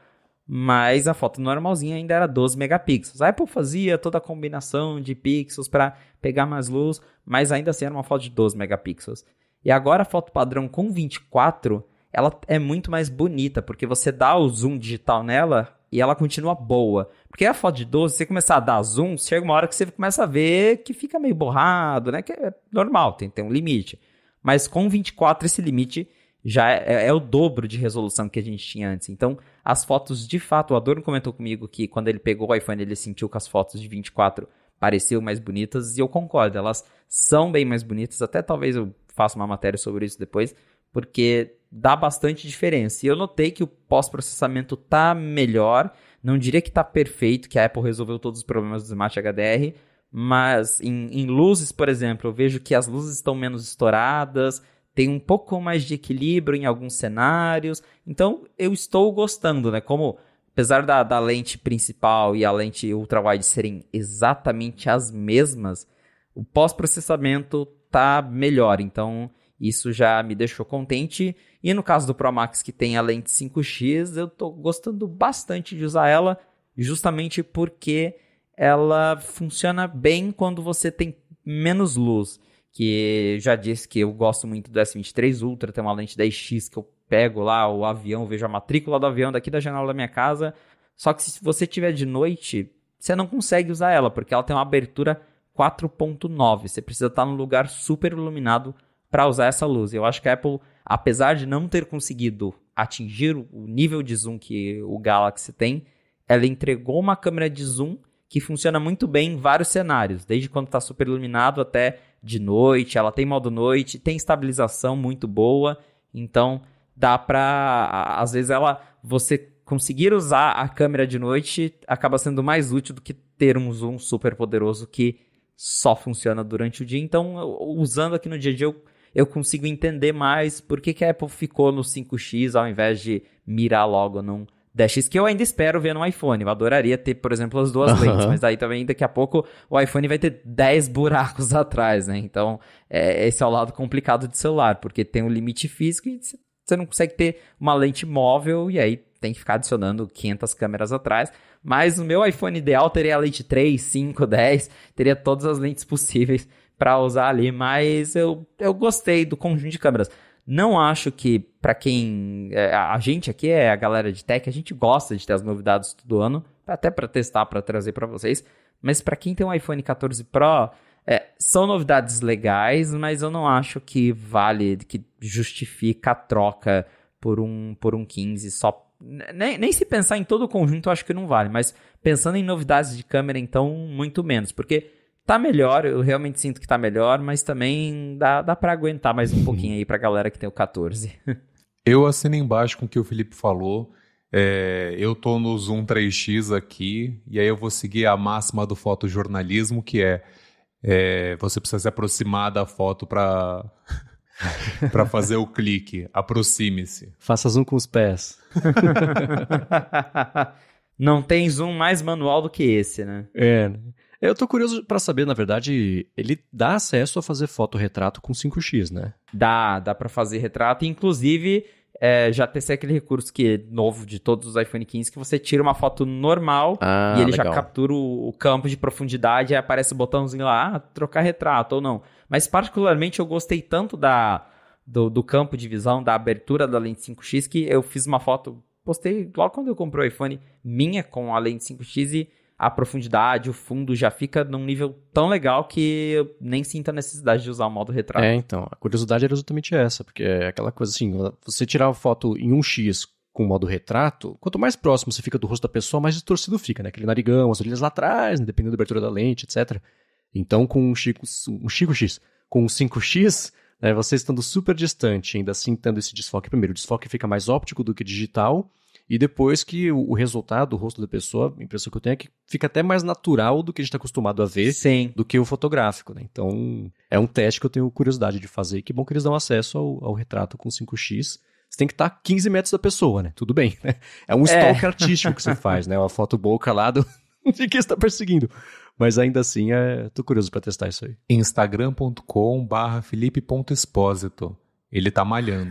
mas a foto normalzinha ainda era 12 megapixels. A Apple fazia toda a combinação de pixels para pegar mais luz, mas ainda assim era uma foto de 12 megapixels. E agora a foto padrão com 24, ela é muito mais bonita, porque você dá o zoom digital nela e ela continua boa. Porque a foto de 12, se você começar a dar zoom, chega uma hora que você começa a ver que fica meio borrado, né? Que é normal, tem um limite. Mas com 24, esse limite já é o dobro de resolução que a gente tinha antes. Então, as fotos, de fato, o Adorno comentou comigo que quando ele pegou o iPhone, ele sentiu que as fotos de 24 pareciam mais bonitas, e eu concordo, elas são bem mais bonitas. Até talvez eu faça uma matéria sobre isso depois, porque dá bastante diferença. E eu notei que o pós-processamento tá melhor, não diria que tá perfeito, que a Apple resolveu todos os problemas do Smart HDR, mas em luzes, por exemplo, eu vejo que as luzes estão menos estouradas, tem um pouco mais de equilíbrio em alguns cenários, então eu estou gostando, né? Como, apesar da lente principal e a lente ultrawide serem exatamente as mesmas, o pós-processamento tá melhor, então isso já me deixou contente. E no caso do Pro Max, que tem a lente 5x, eu tô gostando bastante de usar ela, justamente porque ela funciona bem quando você tem menos luz. Que já disse que eu gosto muito do S23 Ultra, tem uma lente 10x que eu pego lá o avião, vejo a matrícula do avião daqui da janela da minha casa. Só que se você tiver de noite, você não consegue usar ela, porque ela tem uma abertura 4.9. Você precisa estar num lugar super iluminado para usar essa luz. Eu acho que a Apple, apesar de não ter conseguido atingir o nível de zoom que o Galaxy tem, ela entregou uma câmera de zoom que funciona muito bem em vários cenários, desde quando está super iluminado até de noite. Ela tem modo noite, tem estabilização muito boa, então dá para, às vezes você conseguir usar a câmera de noite acaba sendo mais útil do que ter um zoom super poderoso que só funciona durante o dia. Então, usando aqui no dia a dia, eu consigo entender mais por que a Apple ficou no 5x ao invés de mirar logo num 10x, que eu ainda espero ver no iPhone. Eu adoraria ter, por exemplo, as duas lentes, mas daí também daqui a pouco o iPhone vai ter 10 buracos atrás, né? Então, esse é o lado complicado de celular, porque tem um limite físico e você não consegue ter uma lente móvel e aí tem que ficar adicionando 500 câmeras atrás. Mas no meu iPhone ideal teria a lente 3, 5, 10, teria todas as lentes possíveis para usar ali, mas eu gostei do conjunto de câmeras. Não acho que, para quem... a gente aqui é a galera de tech, a gente gosta de ter as novidades todo ano, até para testar, para trazer para vocês, mas para quem tem um iPhone 14 Pro, são novidades legais, mas eu não acho que que justifica a troca por um 15 só. Nem se pensar em todo o conjunto, eu acho que não vale, mas pensando em novidades de câmera, então, muito menos, porque tá melhor, eu realmente sinto que tá melhor, mas também dá pra aguentar mais um pouquinho aí pra galera que tem o 14. Eu assino embaixo com o que o Felipe falou. Eu tô no Zoom 3x aqui, e aí eu vou seguir a máxima do fotojornalismo, que você precisa se aproximar da foto pra fazer o clique. Aproxime-se. Faça zoom com os pés. Não tem zoom mais manual do que esse, né? Eu tô curioso pra saber, na verdade, ele dá acesso a fazer fotorretrato com 5x, né? Dá pra fazer retrato, inclusive já testei aquele recurso que é novo de todos os iPhone 15, que você tira uma foto normal e ele legal. Já captura o campo de profundidade e aí aparece o botãozinho lá, trocar retrato ou não. Mas particularmente eu gostei tanto do campo de visão, da abertura da lente 5x, que eu fiz uma foto, postei logo quando eu comprei o iPhone, minha com a lente 5x e a profundidade, o fundo já fica num nível tão legal que eu nem sinto a necessidade de usar o modo retrato. Então, a curiosidade era exatamente essa, porque é aquela coisa assim, você tirar a foto em 1x com o modo retrato, quanto mais próximo você fica do rosto da pessoa, mais distorcido fica, né? Aquele narigão, as orelhas lá atrás, né? Dependendo da abertura da lente, etc. Então, com um 5x, com um 5x, né, você estando super distante, ainda assim tendo esse desfoque, primeiro, o desfoque fica mais óptico do que digital, e depois que o resultado, o rosto da pessoa, a impressão que eu tenho é que fica até mais natural do que a gente está acostumado a ver, Sim. do que o fotográfico, né? Então, é um teste que eu tenho curiosidade de fazer, e que bom que eles dão acesso ao retrato com 5x. Você tem que estar 15 metros da pessoa, né? Tudo bem, né? É um stalk artístico que você faz, né? Uma foto boa calada de quem está perseguindo. Mas ainda assim, tô curioso para testar isso aí. Instagram.com/felipe.expósito. Ele tá malhando.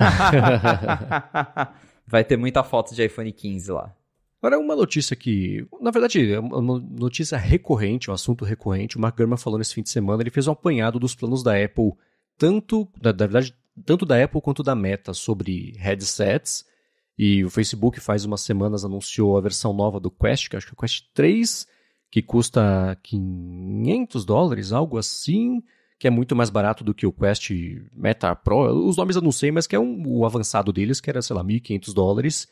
Vai ter muita foto de iPhone 15 lá. Agora, uma notícia que, na verdade, é uma notícia recorrente, um assunto recorrente. O Mark Gurman falou nesse fim de semana, ele fez um apanhado dos planos da Apple, tanto da Apple quanto da Meta, sobre headsets. E o Facebook faz umas semanas anunciou a versão nova do Quest, que acho que é o Quest 3, que custa $500, algo assim, que é muito mais barato do que o Quest Meta Pro. Os nomes eu não sei, mas que é o avançado deles, que era, sei lá, $1.500.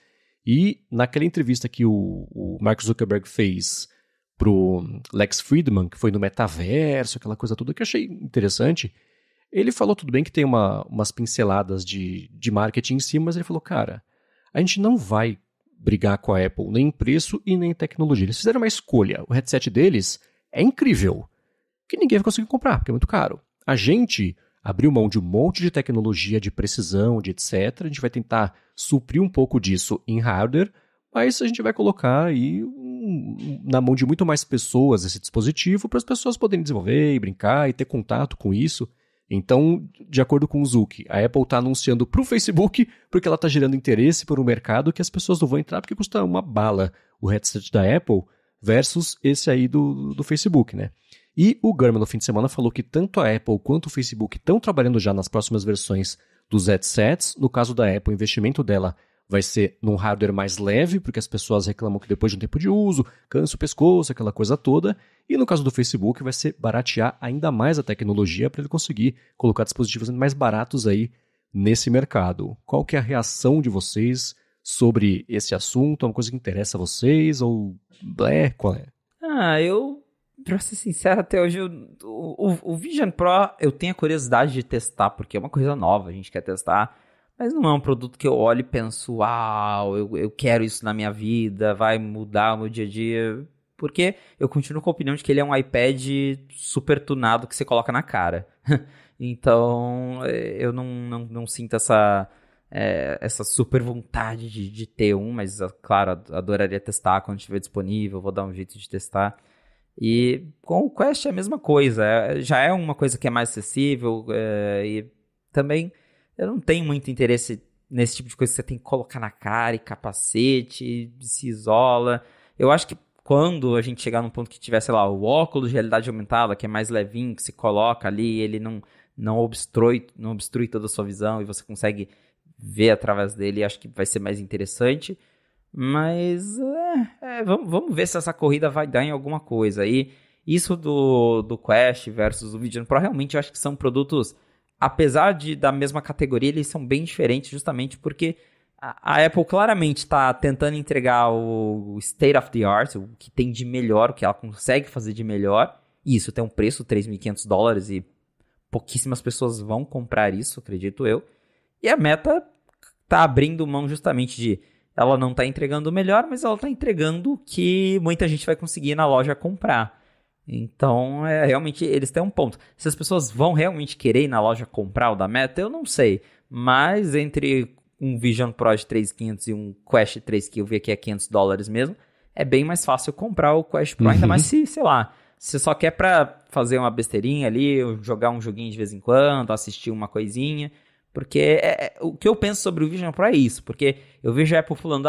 E naquela entrevista que o Mark Zuckerberg fez pro Lex Fridman, que foi no metaverso, aquela coisa toda que eu achei interessante, ele falou tudo bem que tem umas pinceladas de marketing em cima, mas ele falou, cara, a gente não vai brigar com a Apple nem em preço e nem em tecnologia. Eles fizeram uma escolha. O headset deles é incrível. que ninguém vai conseguir comprar, porque é muito caro. A gente abriu mão de um monte de tecnologia, de precisão, de etc. A gente vai tentar suprir um pouco disso em hardware, mas a gente vai colocar aí na mão de muito mais pessoas esse dispositivo para as pessoas poderem desenvolver e brincar e ter contato com isso. Então, de acordo com o Zuck, a Apple está anunciando para o Facebook porque ela está gerando interesse por um mercado que as pessoas não vão entrar porque custa uma bala o headset da Apple versus esse aí do Facebook, né? E o Gurman no fim de semana falou que tanto a Apple quanto o Facebook estão trabalhando já nas próximas versões dos headsets. No caso da Apple, o investimento dela vai ser num hardware mais leve, porque as pessoas reclamam que depois de um tempo de uso, cansa o pescoço, aquela coisa toda. E no caso do Facebook, vai ser baratear ainda mais a tecnologia para ele conseguir colocar dispositivos mais baratos aí nesse mercado. Qual que é a reação de vocês sobre esse assunto? É uma coisa que interessa a vocês? Ou qual é? Pra ser sincero, até hoje, o Vision Pro eu tenho a curiosidade de testar, porque é uma coisa nova, a gente quer testar. Mas não é um produto que eu olho e penso, uau, eu quero isso na minha vida, vai mudar o meu dia a dia. Porque eu continuo com a opinião de que ele é um iPad super tunado que você coloca na cara. Então, eu não sinto essa super vontade de ter um, mas, claro, adoraria testar quando estiver disponível, vou dar um jeito de testar. E com o Quest é a mesma coisa, já é uma coisa que é mais acessível e também... Eu não tenho muito interesse nesse tipo de coisa que você tem que colocar na cara e capacete, se isola. Eu acho que quando a gente chegar num ponto que tiver, sei lá, o óculos de realidade aumentada, que é mais levinho, que se coloca ali, ele não obstrui toda a sua visão e você consegue ver através dele, acho que vai ser mais interessante. Mas vamos ver se essa corrida vai dar em alguma coisa. E isso do Quest versus o Vision Pro, realmente eu acho que são produtos... Apesar da mesma categoria, eles são bem diferentes justamente porque a Apple claramente está tentando entregar o state of the art, o que tem de melhor, o que ela consegue fazer de melhor. E isso tem um preço, $3.500, e pouquíssimas pessoas vão comprar isso, acredito eu. E a Meta está abrindo mão justamente de... Ela não está entregando o melhor, mas ela está entregando o que muita gente vai conseguir na loja comprar. Então, realmente, eles têm um ponto. Se as pessoas vão realmente querer ir na loja comprar o da Meta, eu não sei. Mas entre um Vision Pro de 3.500 e um Quest 3, que eu vi aqui é $500 mesmo, é bem mais fácil comprar o Quest Pro, ainda mais se, sei lá, você só quer pra fazer uma besteirinha ali, jogar um joguinho de vez em quando, assistir uma coisinha. Porque o que eu penso sobre o Vision Pro é isso. Porque eu vejo a Apple falando,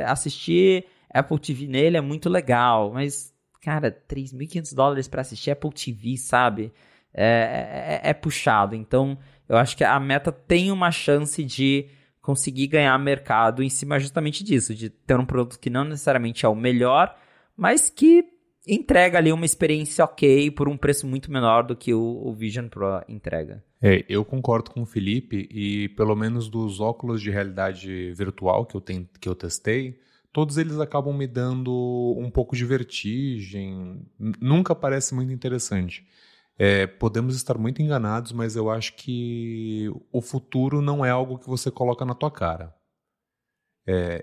assistir Apple TV nele é muito legal, mas... Cara, $3.500 para assistir Apple TV, sabe? É puxado. Então, eu acho que a Meta tem uma chance de conseguir ganhar mercado em cima justamente disso. De ter um produto que não necessariamente é o melhor, mas que entrega ali uma experiência ok por um preço muito menor do que o Vision Pro entrega. Eu concordo com o Felipe e pelo menos dos óculos de realidade virtual que eu testei, todos eles acabam me dando um pouco de vertigem, nunca parece muito interessante. Podemos estar muito enganados, mas eu acho que o futuro não é algo que você coloca na tua cara.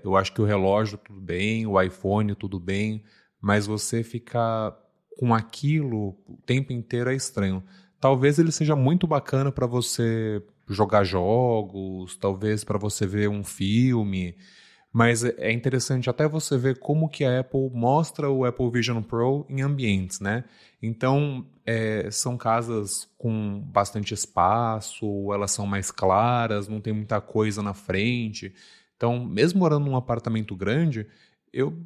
Eu acho que o relógio tudo bem, o iPhone tudo bem, mas você ficar com aquilo o tempo inteiro é estranho. Talvez ele seja muito bacana para você jogar jogos, talvez para você ver um filme... Mas é interessante até você ver como que a Apple mostra o Apple Vision Pro em ambientes, né? Então, são casas com bastante espaço, elas são mais claras, não tem muita coisa na frente. Então, mesmo morando num apartamento grande, eu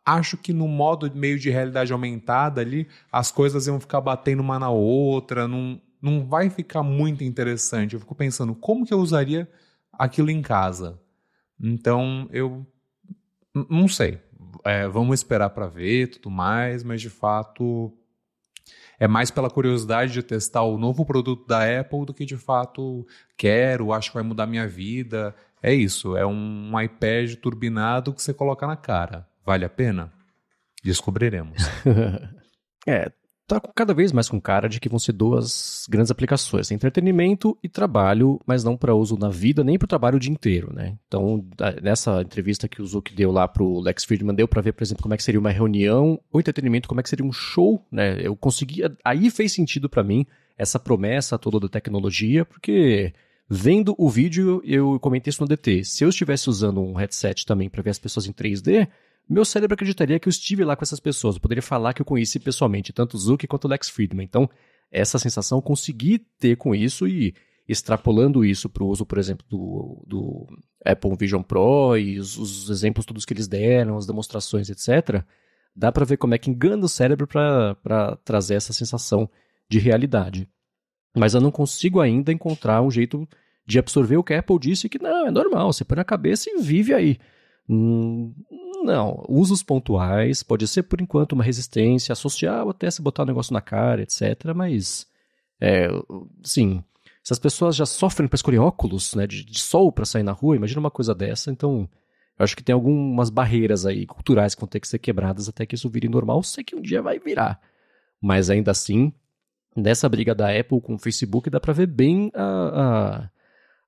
acho que no modo meio de realidade aumentada ali, as coisas iam ficar batendo uma na outra, não vai ficar muito interessante. Eu fico pensando, como que eu usaria aquilo em casa? Então, eu não sei. Vamos esperar para ver tudo mais, mas de fato é mais pela curiosidade de testar o novo produto da Apple do que de fato acho que vai mudar minha vida. É isso, é um iPad turbinado que você coloca na cara. Vale a pena? Descobriremos. tá cada vez mais com cara de que vão ser duas grandes aplicações, entretenimento e trabalho, mas não para uso na vida, nem para o trabalho o dia inteiro, né? Então, nessa entrevista que o Zuck deu lá pro Lex Fridman, deu para ver, por exemplo, como é que seria uma reunião, ou entretenimento, como é que seria um show, né? Eu conseguia, aí fez sentido para mim essa promessa toda da tecnologia, porque vendo o vídeo, eu comentei isso no DT, se eu estivesse usando um headset também para ver as pessoas em 3D, meu cérebro acreditaria que eu estive lá com essas pessoas. Eu poderia falar que eu conheci pessoalmente tanto o Zuck quanto o Lex Fridman. Então, essa sensação eu consegui ter com isso e extrapolando isso para o uso, por exemplo, do Apple Vision Pro e os exemplos todos que eles deram, as demonstrações, etc., dá para ver como é que engana o cérebro para trazer essa sensação de realidade. Mas eu não consigo ainda encontrar um jeito de absorver o que a Apple disse que não, é normal, você põe na cabeça e vive aí. Não, usos pontuais, pode ser por enquanto uma resistência social, até se botar o negócio na cara, etc. Mas, sim, se as pessoas já sofrem para escolher óculos, né, de sol para sair na rua, imagina uma coisa dessa. Então, eu acho que tem algumas barreiras aí culturais que vão ter que ser quebradas até que isso vire normal. Sei que um dia vai virar, mas ainda assim, nessa briga da Apple com o Facebook dá para ver bem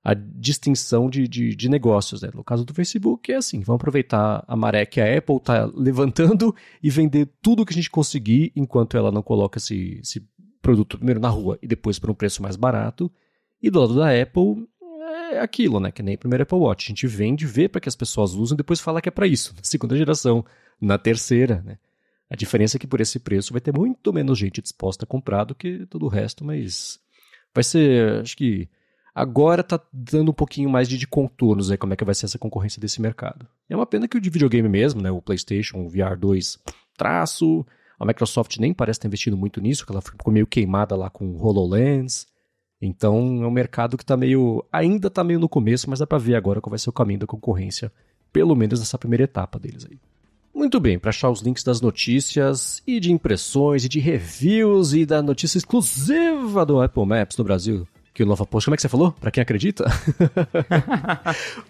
a distinção de negócios, né? No caso do Facebook é assim, vamos aproveitar a maré que a Apple está levantando e vender tudo que a gente conseguir enquanto ela não coloca esse produto primeiro na rua e depois por um preço mais barato. E do lado da Apple é aquilo, né? Que nem o primeiro Apple Watch. A gente vende, vê para que as pessoas usam e depois fala que é para isso. Na segunda geração, na terceira, né? A diferença é que por esse preço vai ter muito menos gente disposta a comprar do que todo o resto, mas vai ser, acho que agora tá dando um pouquinho mais de contornos aí como é que vai ser essa concorrência desse mercado. É uma pena que o de videogame mesmo, né, o PlayStation, o VR 2, traço, a Microsoft nem parece ter investido muito nisso, que ela ficou meio queimada lá com o HoloLens. Então é um mercado que ainda tá meio no começo, mas dá pra ver agora qual vai ser o caminho da concorrência, pelo menos nessa primeira etapa deles aí. Muito bem, para achar os links das notícias e de impressões e de reviews e da notícia exclusiva do Apple Maps no Brasil, que o Nova Post, como é que você falou? Para quem acredita?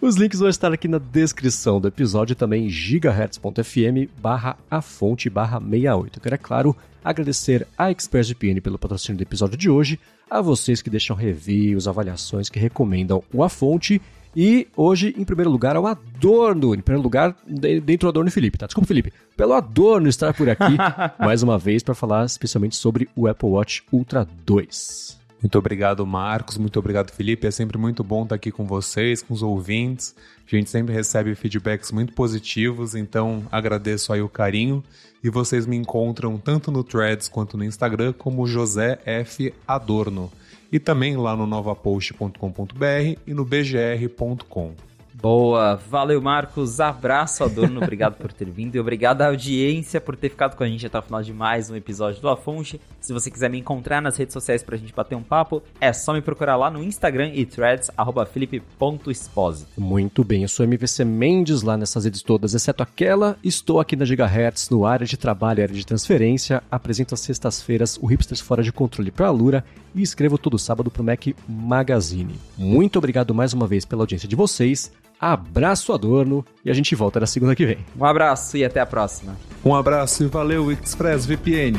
Os links vão estar aqui na descrição do episódio e também em gigahertz.fm/afonte/68. Eu quero, é claro, agradecer a ExpressVPN pelo patrocínio do episódio de hoje, a vocês que deixam reviews, avaliações, que recomendam o A Fonte. E hoje, em primeiro lugar, ao Adorno. Em primeiro lugar, dentro do Adorno e Felipe, tá? Desculpa, Felipe. Pelo Adorno estar por aqui, mais uma vez, para falar especialmente sobre o Apple Watch Ultra 2. Muito obrigado, Marcos. Muito obrigado, Felipe. É sempre muito bom estar aqui com vocês, com os ouvintes. A gente sempre recebe feedbacks muito positivos, então agradeço aí o carinho. E vocês me encontram tanto no Threads quanto no Instagram como José F. Adorno. E também lá no novapost.com.br e no bgr.com. Boa, valeu Marcos, abraço Adorno, obrigado por ter vindo e obrigado à audiência por ter ficado com a gente até o final de mais um episódio do A Fonte. Se você quiser me encontrar nas redes sociais pra gente bater um papo, é só me procurar lá no Instagram e Threads, @felipe.esposito. Muito bem, eu sou MVC Mendes lá nessas redes todas, exceto aquela. Estou aqui na Gigahertz, no área de trabalho e área de transferência, apresento às sextas-feiras o Hipsters Fora de Controle pra Alura e escrevo todo sábado pro Mac Magazine. Muito obrigado mais uma vez pela audiência de vocês. Abraço, Adorno, e a gente volta na segunda que vem. Um abraço e até a próxima. Um abraço e valeu, ExpressVPN.